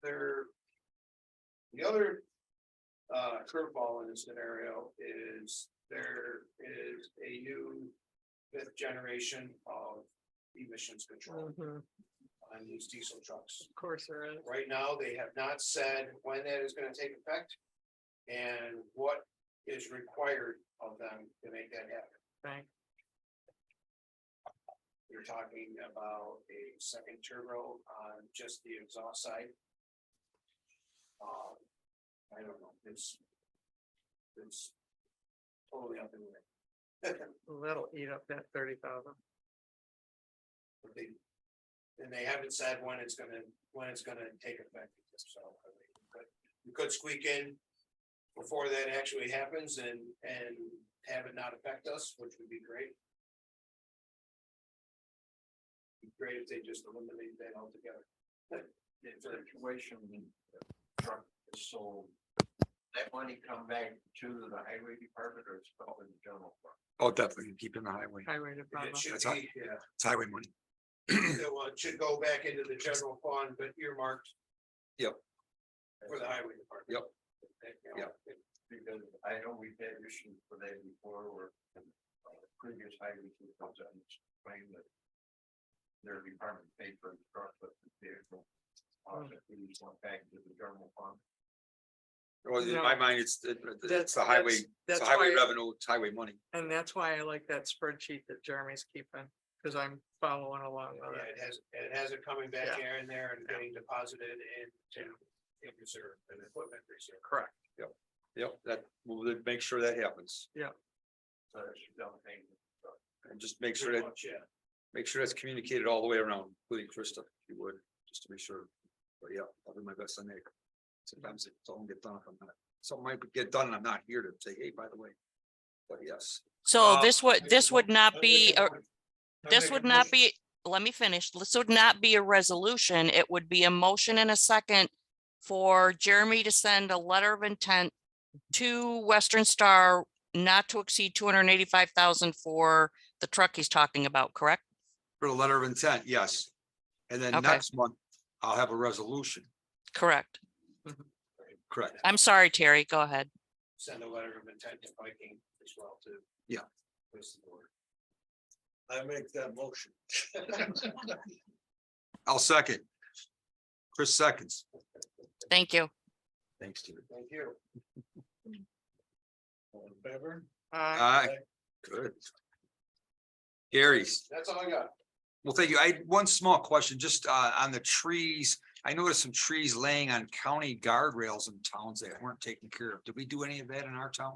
[SPEAKER 16] The other curveball in this scenario is there is a new 5th generation of emissions control on these diesel trucks.
[SPEAKER 4] Of course there is.
[SPEAKER 16] Right now, they have not said when that is gonna take effect and what is required of them to make that happen.
[SPEAKER 4] Right.
[SPEAKER 16] You're talking about a second turbo on just the exhaust side. I don't know, it's totally up in the air.
[SPEAKER 4] Well, that'll eat up that 30,000.
[SPEAKER 16] And they haven't said when it's gonna take effect, so. But we could squeak in before that actually happens and have it not affect us, which would be great. Be great if they just eliminate that altogether.
[SPEAKER 1] The situation, truck is sold, that money come back to the highway department or it's all in the general fund?
[SPEAKER 7] Oh, definitely keep in the highway.
[SPEAKER 4] Highway
[SPEAKER 16] It
[SPEAKER 4] department.
[SPEAKER 16] should
[SPEAKER 7] That's
[SPEAKER 16] be, yeah,
[SPEAKER 7] It's highway money.
[SPEAKER 16] it should go back into the general fund, but earmarked.
[SPEAKER 7] Yep.
[SPEAKER 16] For the highway department.
[SPEAKER 7] Yep.
[SPEAKER 16] You know,
[SPEAKER 1] Because I know we've had issues for that before, where previous highway superintendents claimed that their department paid for the truck, but the vehicle, we just went back to the general fund.
[SPEAKER 7] Well, in
[SPEAKER 4] No.
[SPEAKER 7] my mind, it's the highway, it's
[SPEAKER 4] That's
[SPEAKER 7] the highway
[SPEAKER 4] why-
[SPEAKER 7] revenue, it's highway money.
[SPEAKER 4] And that's why I like that spreadsheet that Jeremy's keeping, because I'm following along with
[SPEAKER 16] Yeah,
[SPEAKER 4] it.
[SPEAKER 16] it has it coming back
[SPEAKER 4] Yeah.
[SPEAKER 16] here and there and getting deposited into in reserve and equipment reserve.
[SPEAKER 4] Correct.
[SPEAKER 7] Yep, that, we'll make sure that happens.
[SPEAKER 1] So that should down payment.
[SPEAKER 7] And just make sure
[SPEAKER 16] Pretty
[SPEAKER 7] that,
[SPEAKER 16] much, yeah.
[SPEAKER 7] make sure that's communicated all the way around, including Krista, if you would, just to be sure. But yeah, I'll do my best on that. Sometimes it don't get done if I'm not, something might get done and I'm not here to say, hey, by the way. But yes,
[SPEAKER 2] So
[SPEAKER 7] Uh,
[SPEAKER 2] this would not be, this would not be, let me finish. This would not be a resolution. It would be a motion and a second for Jeremy to send a letter of intent to Western Star not to exceed 285,000 for the truck he's talking about, correct?
[SPEAKER 7] for the letter of intent, yes. And then
[SPEAKER 2] Okay.
[SPEAKER 7] next month, I'll have a resolution,
[SPEAKER 2] Correct.
[SPEAKER 7] correct?
[SPEAKER 2] I'm sorry, Terry, go ahead.
[SPEAKER 16] Send a letter of intent to Viking as well too.
[SPEAKER 7] Yeah.
[SPEAKER 16] Place the board.
[SPEAKER 12] I make that motion.
[SPEAKER 7] I'll second. Chris seconds.
[SPEAKER 2] Thank you.
[SPEAKER 7] Thanks, Steve.
[SPEAKER 16] Thank you.
[SPEAKER 12] All in favor?
[SPEAKER 7] Aye, good. Gary's.
[SPEAKER 16] That's all I got.
[SPEAKER 7] Well, thank you. I had one small question, just on the trees. I noticed some trees laying on county guardrails in towns that weren't taken care of. Did we do any of that in our town?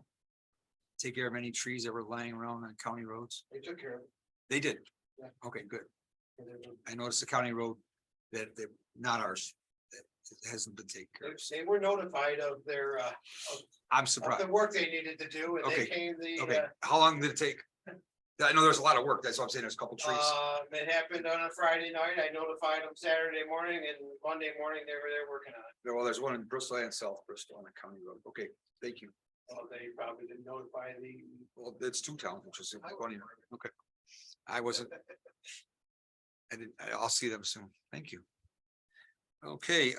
[SPEAKER 7] Take care of any trees that were lying around on county roads?
[SPEAKER 16] They took care of it.
[SPEAKER 7] They did.
[SPEAKER 16] Yeah.
[SPEAKER 7] Okay, good.
[SPEAKER 16] And they were-
[SPEAKER 7] I noticed the county road that not ours, that it hasn't been taken care of.
[SPEAKER 16] They were notified of their
[SPEAKER 7] I'm
[SPEAKER 16] of
[SPEAKER 7] surprised.
[SPEAKER 16] the work they needed to do and they
[SPEAKER 7] Okay,
[SPEAKER 16] came
[SPEAKER 7] Okay, how long did it take? I know there's a lot of work. That's what I'm saying. There's a couple trees.
[SPEAKER 16] It happened on a Friday night. I notified them Saturday morning and Monday morning they were there working on it.
[SPEAKER 7] Well, there's one in Bristol and South Bristol on the county road. Okay, thank you.
[SPEAKER 16] They probably didn't notify the.
[SPEAKER 7] Well, it's two towns, which is funny. Okay. I wasn't. I'll see them soon. Thank you. Okay,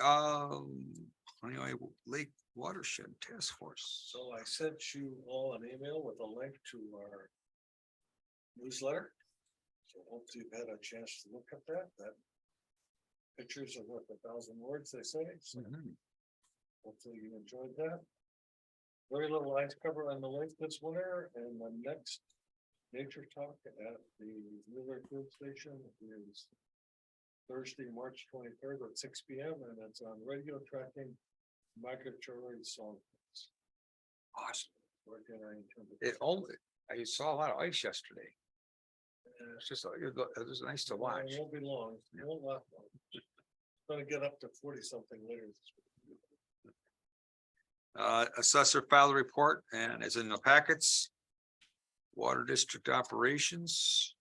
[SPEAKER 7] anyway, Lake Watershed Task Force.
[SPEAKER 12] So I sent you all an email with a link to our newsletter. So hopefully you've had a chance to look at that. That pictures are worth 1,000 words, they say. So hopefully you enjoyed that. Very little ice cover on the lake this winter, and the next nature talk at the Wheeler Field Station is Thursday, March 23rd at 6 p.m. and it's on radio tracking migratory songbirds.
[SPEAKER 7] Awesome.
[SPEAKER 12] It
[SPEAKER 7] I saw a lot of ice yesterday. It's just, it was nice to watch.
[SPEAKER 12] It won't be long. It won't last long. It's gonna get up to 40 something later this week.
[SPEAKER 7] Assessor filed a report and is in the packets. Water district operations.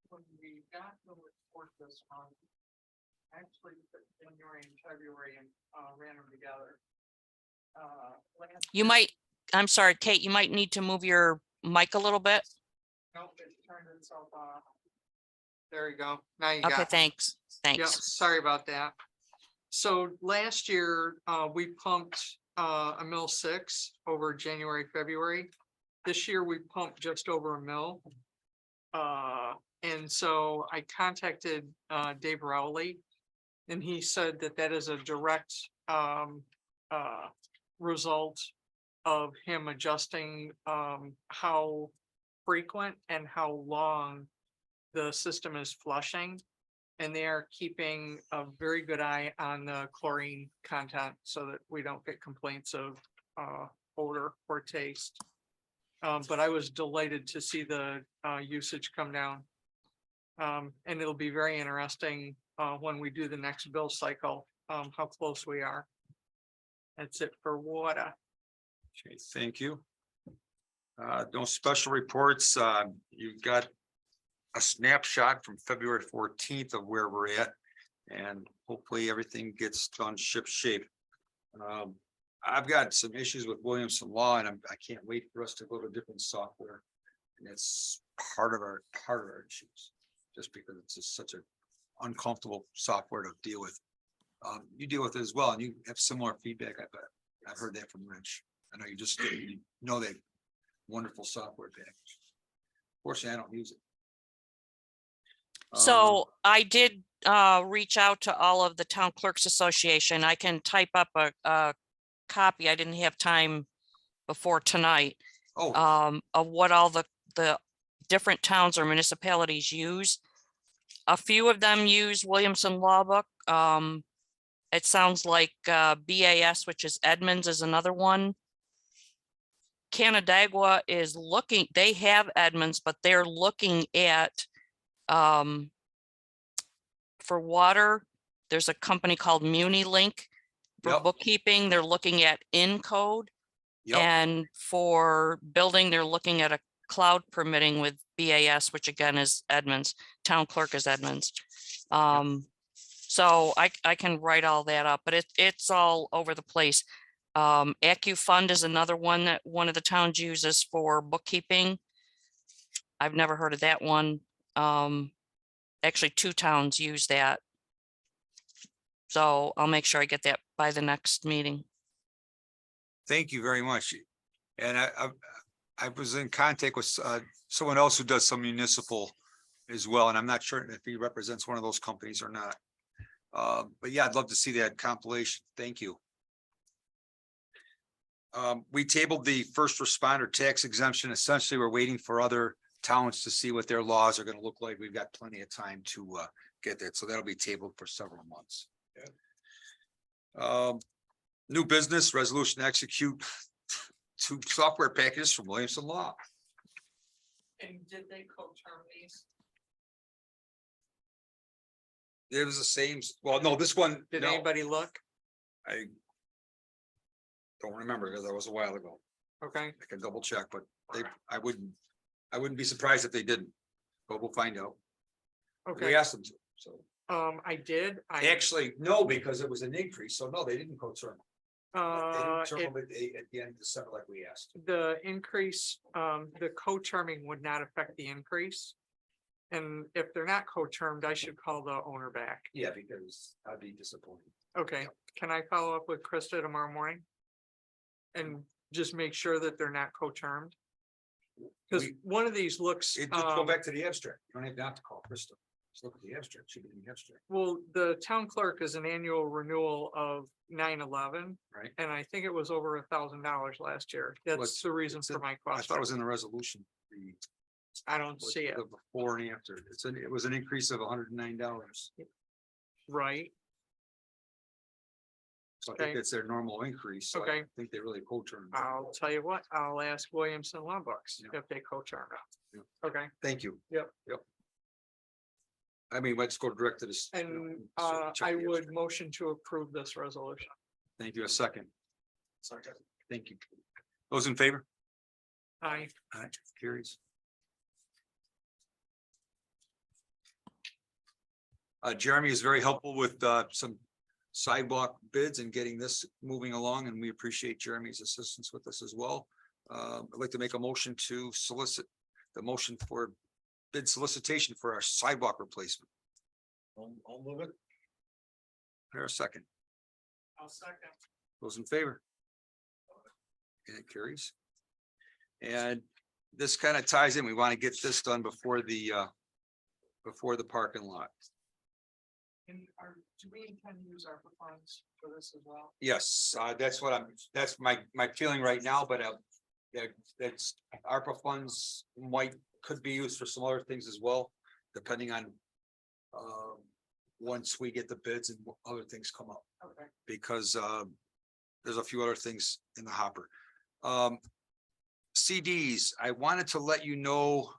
[SPEAKER 4] When we got the report this month, actually, January and February and ran them together.
[SPEAKER 2] You might, I'm sorry, Kate, you might need to move your mic a little bit.
[SPEAKER 4] Nope, it turned itself off. There you go. Now you got
[SPEAKER 2] Okay,
[SPEAKER 4] me.
[SPEAKER 2] thanks.
[SPEAKER 4] Yep,
[SPEAKER 2] Thanks.
[SPEAKER 4] sorry about that. So last year, we pumped a mill 6 over January, February. This year, we pumped just over a mill. And so I contacted Dave Rowley, and he said that that is a direct result of him adjusting how frequent and how long the system is flushing. And they are keeping a very good eye on the chlorine content so that we don't get complaints of odor or taste. But I was delighted to see the usage come down. And it'll be very interesting when we do the next bill cycle, how close we are. That's it for water.
[SPEAKER 7] Okay, thank you. No special reports. You've got a snapshot from February 14th of where we're at, and hopefully everything gets done ship shape. I've got some issues with Williamson Law, and I can't wait for us to go to different software. And it's part of our issues, just because it's just such an uncomfortable software to deal with. You deal with it as well, and you have similar feedback. I bet I've heard that from Rich. I know you know that wonderful software package. Fortunately, I don't use it.
[SPEAKER 2] So I did reach out to all of the Town Clerks Association. I can type up a copy. I didn't have time before tonight. Of what all the different towns or municipalities use. A few of them use Williamson Law Book. It sounds like BAS, which is Edmonds, is another one. Canandaigua is looking, they have Edmonds, but they're looking at for water, there's a company called MuniLink. For bookkeeping, they're looking at Encode. And for building, they're looking at a cloud permitting with BAS, which again is Edmonds. Town clerk is Edmonds. So I can write all that up, but it's all over the place. AccuFund is another one that one of the towns uses for bookkeeping. I've never heard of that one. Actually, 2 towns use that. So I'll make sure I get that by the next meeting.
[SPEAKER 7] Thank you very much. And I was in contact with someone else who does some municipal as well, and I'm not sure if he represents one of those companies or not. But yeah, I'd love to see that compilation. Thank you. We tabled the first responder tax exemption. Essentially, we're waiting for other towns to see what their laws are going to look like. We've got plenty of time to get that. So that'll be tabled for several months. New business resolution to execute 2 software packages from Williamson Law.
[SPEAKER 4] And did they co-term these?
[SPEAKER 7] It was the same. Well, no, this one.
[SPEAKER 4] Did
[SPEAKER 7] no.
[SPEAKER 4] anybody look?
[SPEAKER 7] I don't remember because that was a while ago.
[SPEAKER 4] Okay,
[SPEAKER 7] I can double check, but I wouldn't be surprised if they didn't. But we'll find out. We
[SPEAKER 4] okay.
[SPEAKER 7] asked them to, so.
[SPEAKER 4] I did,
[SPEAKER 7] Actually, no, because it was an increase, so no, they didn't co-term. They didn't term
[SPEAKER 4] it-
[SPEAKER 7] them at the end of December like we asked.
[SPEAKER 4] the increase, the co-terming would not affect the increase. And if they're not co-termed, I should call the owner back.
[SPEAKER 7] Yeah, because I'd be disappointed.
[SPEAKER 4] Okay, can I follow up with Krista tomorrow morning? And just make sure that they're not co-termed? Because one of these looks,
[SPEAKER 7] Just go back to the abstract. You don't have to call Krista. Just look at the abstract. Should be in the abstract.
[SPEAKER 4] well, the town clerk is an annual renewal of 9/11.
[SPEAKER 7] Right.
[SPEAKER 4] And I think it was over $1,000 last year. That's the reason for my
[SPEAKER 7] I thought it
[SPEAKER 4] question.
[SPEAKER 7] was in the resolution.
[SPEAKER 4] I don't see it,
[SPEAKER 7] The before and after. It was an increase of $109.
[SPEAKER 4] right?
[SPEAKER 7] So I
[SPEAKER 4] Okay.
[SPEAKER 7] think it's their normal increase. So I
[SPEAKER 4] Okay.
[SPEAKER 7] don't think they really co-termed.
[SPEAKER 4] I'll tell you what, I'll ask Williamson Lumbucks
[SPEAKER 7] Yeah.
[SPEAKER 4] if they co-term
[SPEAKER 7] Yeah.
[SPEAKER 4] it. Okay,
[SPEAKER 7] Thank you.
[SPEAKER 4] Yep.
[SPEAKER 7] Yep. I mean, let's go direct to this.
[SPEAKER 4] and
[SPEAKER 7] check
[SPEAKER 4] I
[SPEAKER 7] the
[SPEAKER 4] would
[SPEAKER 7] abstract.
[SPEAKER 4] motion to approve this resolution.
[SPEAKER 7] Thank you. A second. Second. Thank you. Those in favor?
[SPEAKER 4] Aye.
[SPEAKER 7] Aye, carries. Jeremy is very helpful with some sidewalk bids and getting this moving along, and we appreciate Jeremy's assistance with this as well. I'd like to make a motion to solicit the motion for bid solicitation for our sidewalk replacement.
[SPEAKER 12] I'll move it.
[SPEAKER 7] Here a second.
[SPEAKER 4] I'll second.
[SPEAKER 7] Those in favor? And it carries. And this kind of ties in, we want to get this done before the parking lot.
[SPEAKER 4] And do we intend to use ARPA funds for this as well?
[SPEAKER 7] Yes, that's my feeling right now, but that's ARPA funds could be used for some other things as well, depending on once we get the bids and other things come up,
[SPEAKER 4] Okay.
[SPEAKER 7] because there's a few other things in the hopper. CDs, I wanted to let you know,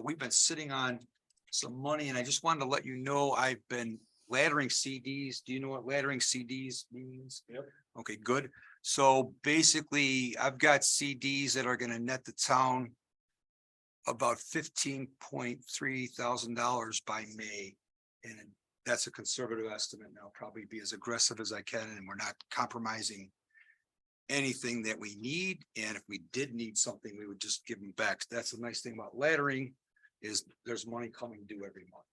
[SPEAKER 7] we've been sitting on some money, and I just wanted to let you know, I've been laddering CDs. Do you know what laddering CDs means?
[SPEAKER 12] Yep.
[SPEAKER 7] Okay, good. So basically, I've got CDs that are gonna net the town about $15,300 by May. And that's a conservative estimate, and I'll probably be as aggressive as I can, and we're not compromising anything that we need. And if we did need something, we would just give them back. That's the nice thing about laddering, is there's money coming due every month.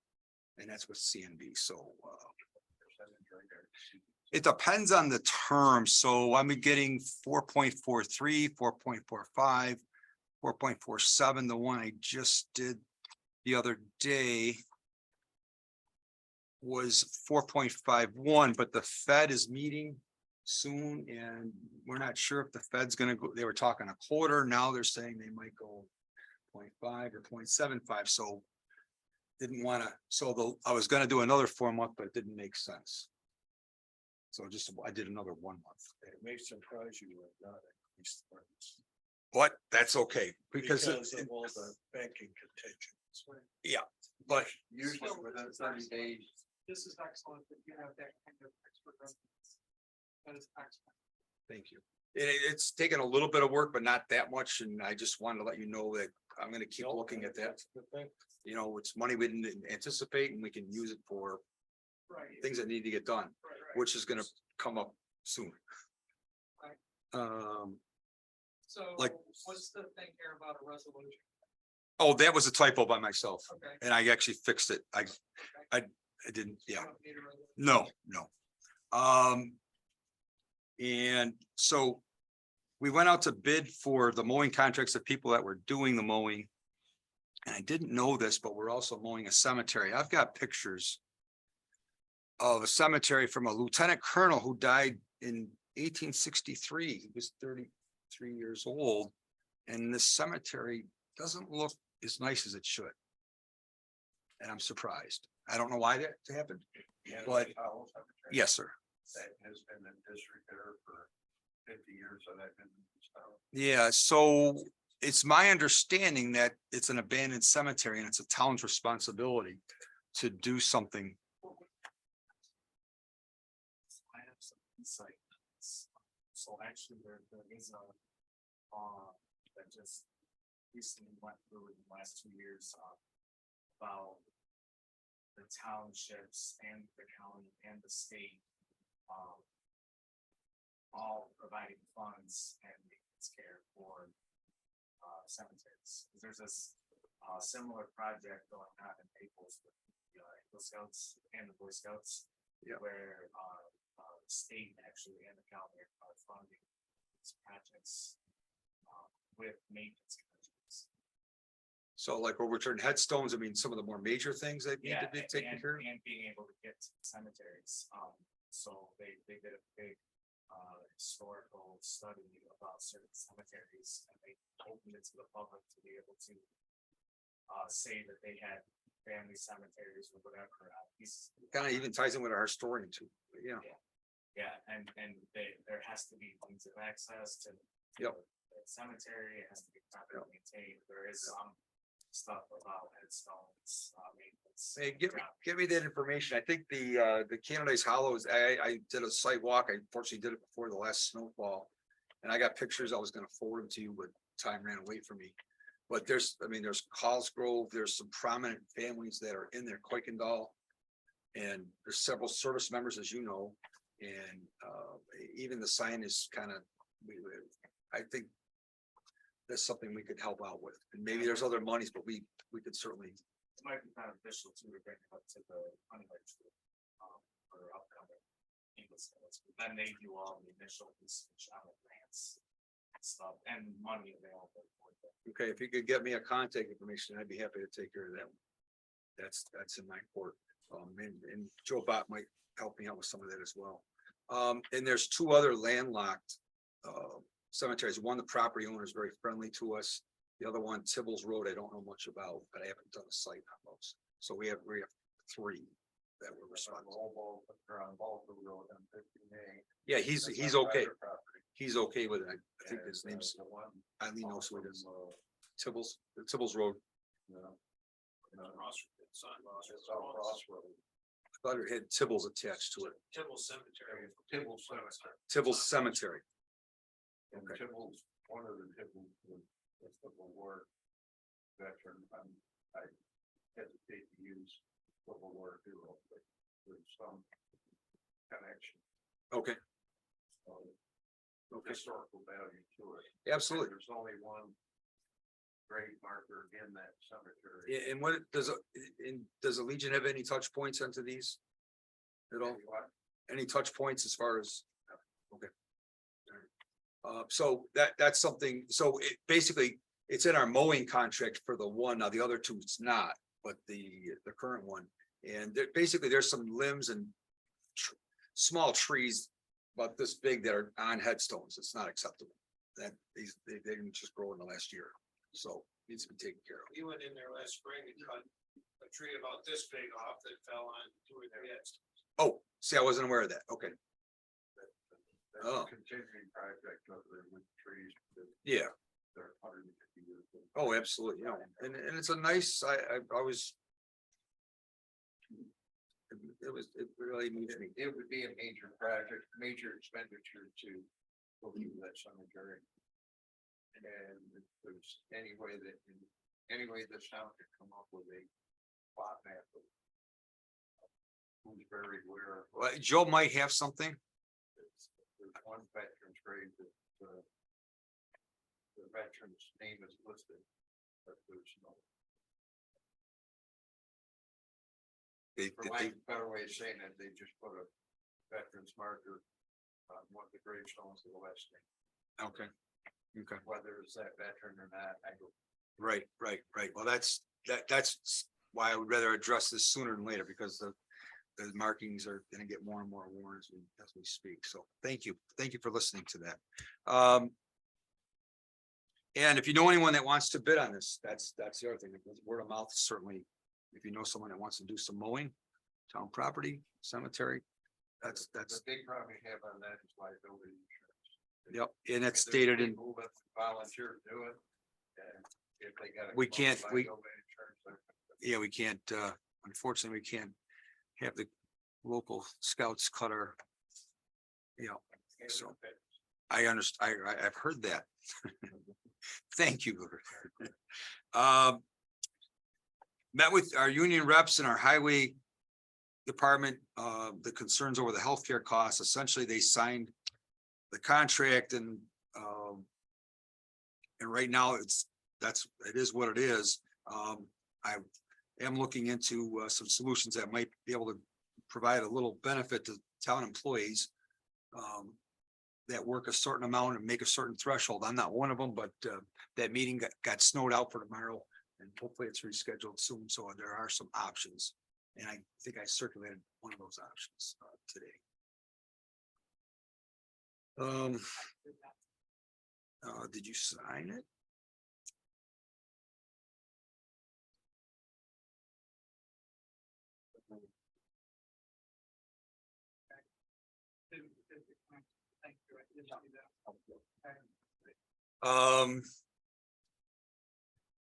[SPEAKER 7] And that's with CNB, so it depends on the term. So I'm getting 4.43, 4.45, 4.47. The one I just did the other day was 4.51, but the Fed is meeting soon, and we're not sure if the Fed's gonna go. They were talking a quarter, now they're saying they might go 0.5 or 0.75, so didn't wanna, I was gonna do another 4 month, but it didn't make sense. So I did another 1 month.
[SPEAKER 12] It may surprise you with not increased funds.
[SPEAKER 7] But that's okay, because
[SPEAKER 12] Of all the banking contingents.
[SPEAKER 7] yeah, but
[SPEAKER 12] Usually within 30 days.
[SPEAKER 4] This is excellent that you have that kind of expert reference. That is excellent.
[SPEAKER 7] thank you. It's taken a little bit of work, but not that much, and I just wanted to let you know that I'm gonna keep looking at that.
[SPEAKER 12] Good thing.
[SPEAKER 7] You know, it's money we didn't anticipate, and we can use it for
[SPEAKER 4] Right.
[SPEAKER 7] things that need to get done,
[SPEAKER 4] Right.
[SPEAKER 7] which is gonna come up soon.
[SPEAKER 4] Right. So
[SPEAKER 7] like-
[SPEAKER 4] what's the thing here about a resolution?
[SPEAKER 7] Oh, that was a typo by myself,
[SPEAKER 4] Okay.
[SPEAKER 7] and I actually fixed it. I didn't,
[SPEAKER 4] You
[SPEAKER 7] yeah.
[SPEAKER 4] don't need a resolution.
[SPEAKER 7] No. And so we went out to bid for the mowing contracts of people that were doing the mowing. And I didn't know this, but we're also mowing a cemetery. I've got pictures of a cemetery from a lieutenant colonel who died in 1863. He was 33 years old. And this cemetery doesn't look as nice as it should. And I'm surprised. I don't know why that happened. But yes, sir.
[SPEAKER 12] That has been in disrepair for 50 years, so that been.
[SPEAKER 7] Yeah, so it's my understanding that it's an abandoned cemetery and it's a town's responsibility to do something.
[SPEAKER 10] I have some insight. So actually, there is that just recently went through in the last 2 years, about the townships and the county and the state, all providing funds and maintenance care for cemeteries. There's this similar project going on in Naples with the Eagle Scouts and the Boy Scouts.
[SPEAKER 7] Yeah.
[SPEAKER 10] Where the state actually and the county are funding these projects with maintenance contracts.
[SPEAKER 7] So like overturned headstones, I mean, some of the more major things that need to be taken care of.
[SPEAKER 10] And being able to get to cemeteries. So they did a big historical study about certain cemeteries, and they opened it to the public to be able to say that they had family cemeteries or whatever.
[SPEAKER 7] Kind of even ties in with our historian too, yeah.
[SPEAKER 10] Yeah, and there has to be means of access to.
[SPEAKER 7] Yep.
[SPEAKER 10] The cemetery, it has to be properly maintained. There is some stuff about headstones, maintenance.
[SPEAKER 7] Hey, give me that information. I think the Canadice Hollows, I did a site walk. I unfortunately did it before the last snowfall. And I got pictures. I was gonna forward them to you, but time ran away from me. But there's Cosgrove, there's some prominent families that are in there, Kuykendall. And there's several service members, as you know, and even the sign is kind of, I think that's something we could help out with. And maybe there's other monies, but we could certainly.
[SPEAKER 10] It might be beneficial to bring it up to the underwriters for upcoming Eagle Scouts. But then they do all the initial research on the grants and stuff and money available for them.
[SPEAKER 7] Okay, if you could get me a contact information, I'd be happy to take care of that. That's in my court. And Joe Bott might help me out with some of that as well. And there's two other landlocked cemeteries. One, the property owner is very friendly to us. The other one, Tibbles Road, I don't know much about, but I haven't done a site on those. So we have three that were responsible. Yeah, he's okay. He's okay with it. I think his name's Eileen knows who it is. Tibbles Road. I thought it had Tibbles attached to it.
[SPEAKER 16] Tibble Cemetery.
[SPEAKER 7] Tibbles Cemetery.
[SPEAKER 12] And Tibbles, one of the Tibbles War veteran, I hesitate to use Civil War hero, but there's some connection.
[SPEAKER 7] Okay.
[SPEAKER 12] Historical value to it.
[SPEAKER 7] Absolutely.
[SPEAKER 12] There's only one grave marker in that cemetery.
[SPEAKER 7] And what does the Legion have any touch points onto these? At all? Any touch points as far as? Okay. So that's something, so basically, it's in our mowing contract for the one, now the other two it's not, but the current one. And basically, there's some limbs and small trees about this big that are on headstones. It's not acceptable. That they didn't just grow in the last year, so needs to be taken care of.
[SPEAKER 16] We went in there last spring and cut a tree about this big off that fell on two of their heads.
[SPEAKER 7] Oh, see, I wasn't aware of that. Okay. Oh.
[SPEAKER 12] Continuing project of the with trees.
[SPEAKER 7] Yeah.
[SPEAKER 12] They're 150 years old.
[SPEAKER 7] Oh, absolutely. Yeah. And it's a nice, I was. It really moves me.
[SPEAKER 12] It would be a major project, major expenditure to believe that cemetery. And if there's any way this town could come up with a plot map of who's buried where.
[SPEAKER 7] Well, Joe might have something.
[SPEAKER 12] There's one veteran's grave that the veteran's name is listed, but there's no. For lack of a better way of saying it, they just put a veteran's marker on one of the gravestones of the last name.
[SPEAKER 7] Okay. Okay.
[SPEAKER 12] Whether it's that veteran or not, I don't.
[SPEAKER 7] Right. Well, that's why I would rather address this sooner than later, because the markings are gonna get more and more worn as we speak. So thank you. Thank you for listening to that. And if you know anyone that wants to bid on this, that's the other thing. Word of mouth, certainly. If you know someone that wants to do some mowing, town property, cemetery, that's.
[SPEAKER 12] The big problem you have on that is liability insurance.
[SPEAKER 7] Yep, and it's
[SPEAKER 12] There's
[SPEAKER 7] stated in,
[SPEAKER 12] people that volunteer to do it. And if they got.
[SPEAKER 7] We can't- we-
[SPEAKER 12] liability insurance,
[SPEAKER 7] yeah, we can't, unfortunately, we can't have the local scouts cut our. You know, so I understand, I've heard that. Thank you. Met with our union reps and our highway department, the concerns over the healthcare costs. Essentially, they signed the contract and right now it is what it is. I am looking into some solutions that might be able to provide a little benefit to town employees that work a certain amount and make a certain threshold. I'm not one of them, but that meeting got snowed out for tomorrow and hopefully it's rescheduled soon. So there are some options. And I think I circulated one of those options today. Did you sign it?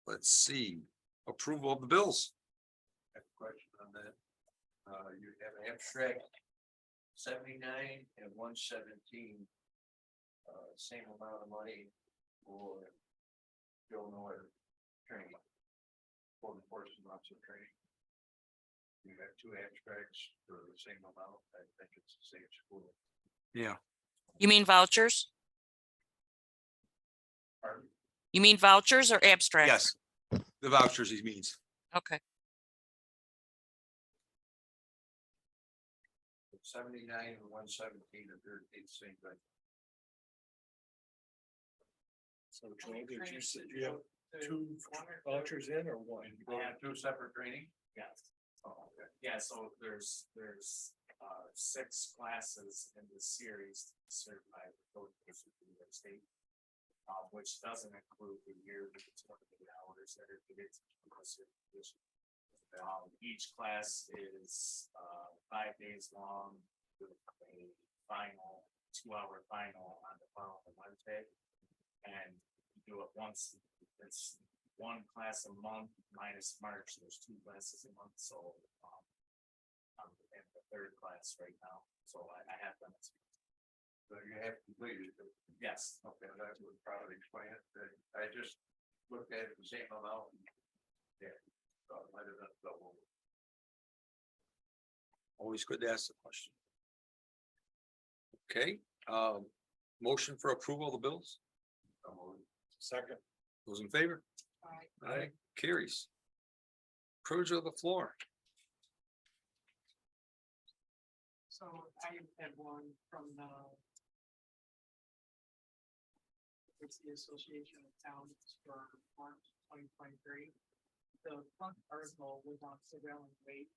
[SPEAKER 7] Let's see, approval of the bills.
[SPEAKER 15] I have a question on that. You have an abstract 79 and 117. Same amount of money for Joe Noyer training. For the first months of training. You have two abstracts for the same amount. I think it's the same school.
[SPEAKER 7] Yeah.
[SPEAKER 2] You mean vouchers?
[SPEAKER 15] Pardon?
[SPEAKER 2] You mean vouchers or abstracts?
[SPEAKER 7] Yes, the vouchers he means.
[SPEAKER 2] Okay.
[SPEAKER 15] 79 and 117 are the same thing.
[SPEAKER 12] So Joel, did you say you have two vouchers in or one?
[SPEAKER 15] You have two separate training?
[SPEAKER 10] Yes.
[SPEAKER 15] Oh, okay.
[SPEAKER 10] Yeah, so there's 6 classes in the series certified with code enforcement in New York State. Which doesn't include the year that it's 28 hours that are needed to certification. Each class is 5 days long with a final 2-hour final on the following Wednesday. And you do it once. It's one class a month minus March. There's 2 classes a month. So I'm in the 3rd class right now. So I have them.
[SPEAKER 15] So you have completed it?
[SPEAKER 10] Yes.
[SPEAKER 15] Okay, that would probably explain it. I just looked at it the same amount. Yeah. So it might have been double.
[SPEAKER 7] Always good to ask the question. Okay, motion for approval of the bills.
[SPEAKER 12] Second.
[SPEAKER 7] Those in favor? Aye. Carries. Purge of the floor.
[SPEAKER 4] So I had one from it's the Association of Towns for March 2023. The front article was on prevailing wage.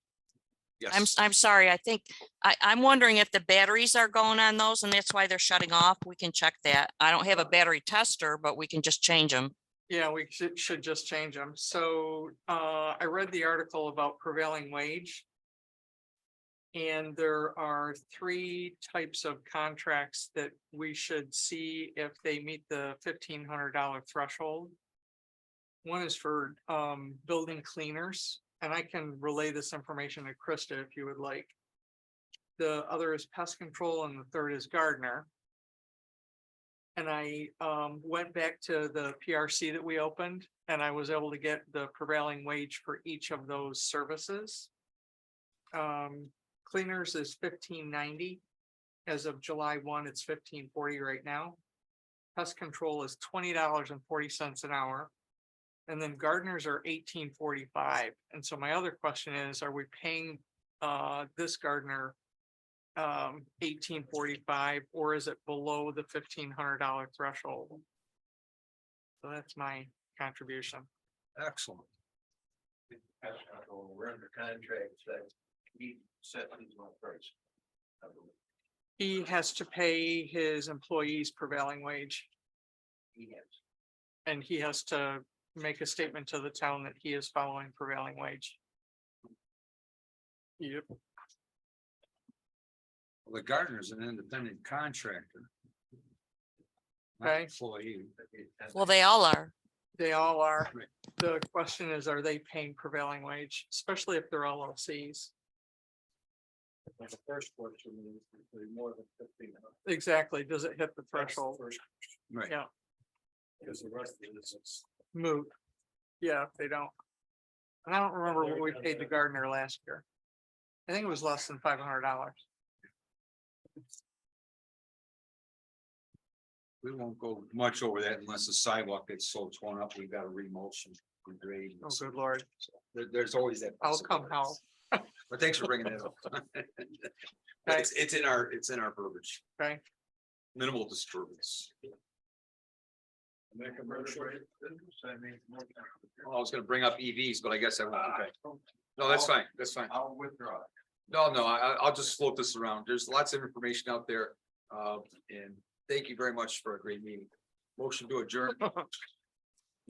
[SPEAKER 7] Yes.
[SPEAKER 2] I'm sorry. I think I'm wondering if the batteries are going on those and that's why they're shutting off. We can check that. I don't have a battery tester, but we can just change them.
[SPEAKER 4] Yeah, we should just change them. So I read the article about prevailing wage. And there are 3 types of contracts that we should see if they meet the $1,500 threshold. One is for building cleaners, and I can relay this information to Krista if you would like. The other is pest control, and the third is gardener. And I went back to the PRC that we opened, and I was able to get the prevailing wage for each of those services. Cleaners is $15.90. As of July 1, it's $15.40 right now. Pest control is $20.40 an hour. And then gardeners are $18.45. And so my other question is, are we paying this gardener $18.45, or is it below the $1,500 threshold? So that's my contribution.
[SPEAKER 7] Excellent.
[SPEAKER 15] We're under contract, so he set his own price. I believe.
[SPEAKER 4] He has to pay his employees prevailing wage,
[SPEAKER 15] He has.
[SPEAKER 4] and he has to make a statement to the town that he is following prevailing wage. Yep.
[SPEAKER 7] Well, the gardener is an independent contractor. Not
[SPEAKER 4] Okay.
[SPEAKER 7] employee.
[SPEAKER 2] Well, they all are.
[SPEAKER 4] They all are. The question is, are they paying prevailing wage, especially if they're LLCs?
[SPEAKER 12] The first question is more than 15.
[SPEAKER 4] Exactly. Does it hit the threshold?
[SPEAKER 7] Right.
[SPEAKER 4] Yeah.
[SPEAKER 12] Because the rest of it is.
[SPEAKER 4] moot. Yeah, if they don't. And I don't remember what we paid the gardener last year. I think it was less than $500.
[SPEAKER 7] We won't go much over that unless the sidewalk gets so torn up, we've got a remulch and regrade.
[SPEAKER 4] Oh, good Lord.
[SPEAKER 7] There's always that.
[SPEAKER 4] I'll come help.
[SPEAKER 7] But thanks for bringing that up.
[SPEAKER 4] Okay.
[SPEAKER 7] It's in our verbiage.
[SPEAKER 4] Okay.
[SPEAKER 7] Minimal disturbance.
[SPEAKER 12] Make a motion.
[SPEAKER 7] I was gonna bring up EVs, but I guess I won't. Okay. No, that's fine. That's fine.
[SPEAKER 1] I'll withdraw.
[SPEAKER 7] No, I'll just float this around. There's lots of information out there. And thank you very much for a great meeting. Motion to adjourn.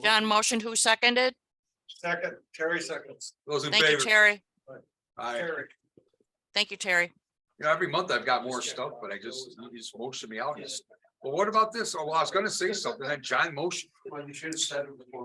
[SPEAKER 2] John motioned, who seconded?
[SPEAKER 12] Second, Terry seconds.
[SPEAKER 7] Those in
[SPEAKER 2] Thank you,
[SPEAKER 7] favor?
[SPEAKER 2] Terry.
[SPEAKER 7] Aye.
[SPEAKER 12] Terry.
[SPEAKER 2] Thank you, Terry.
[SPEAKER 7] You know, every month I've got more stuff, but you just motion me out. Well, what about this? Oh, well, I was gonna say something, then John motioned.
[SPEAKER 12] Well, you should have said it before.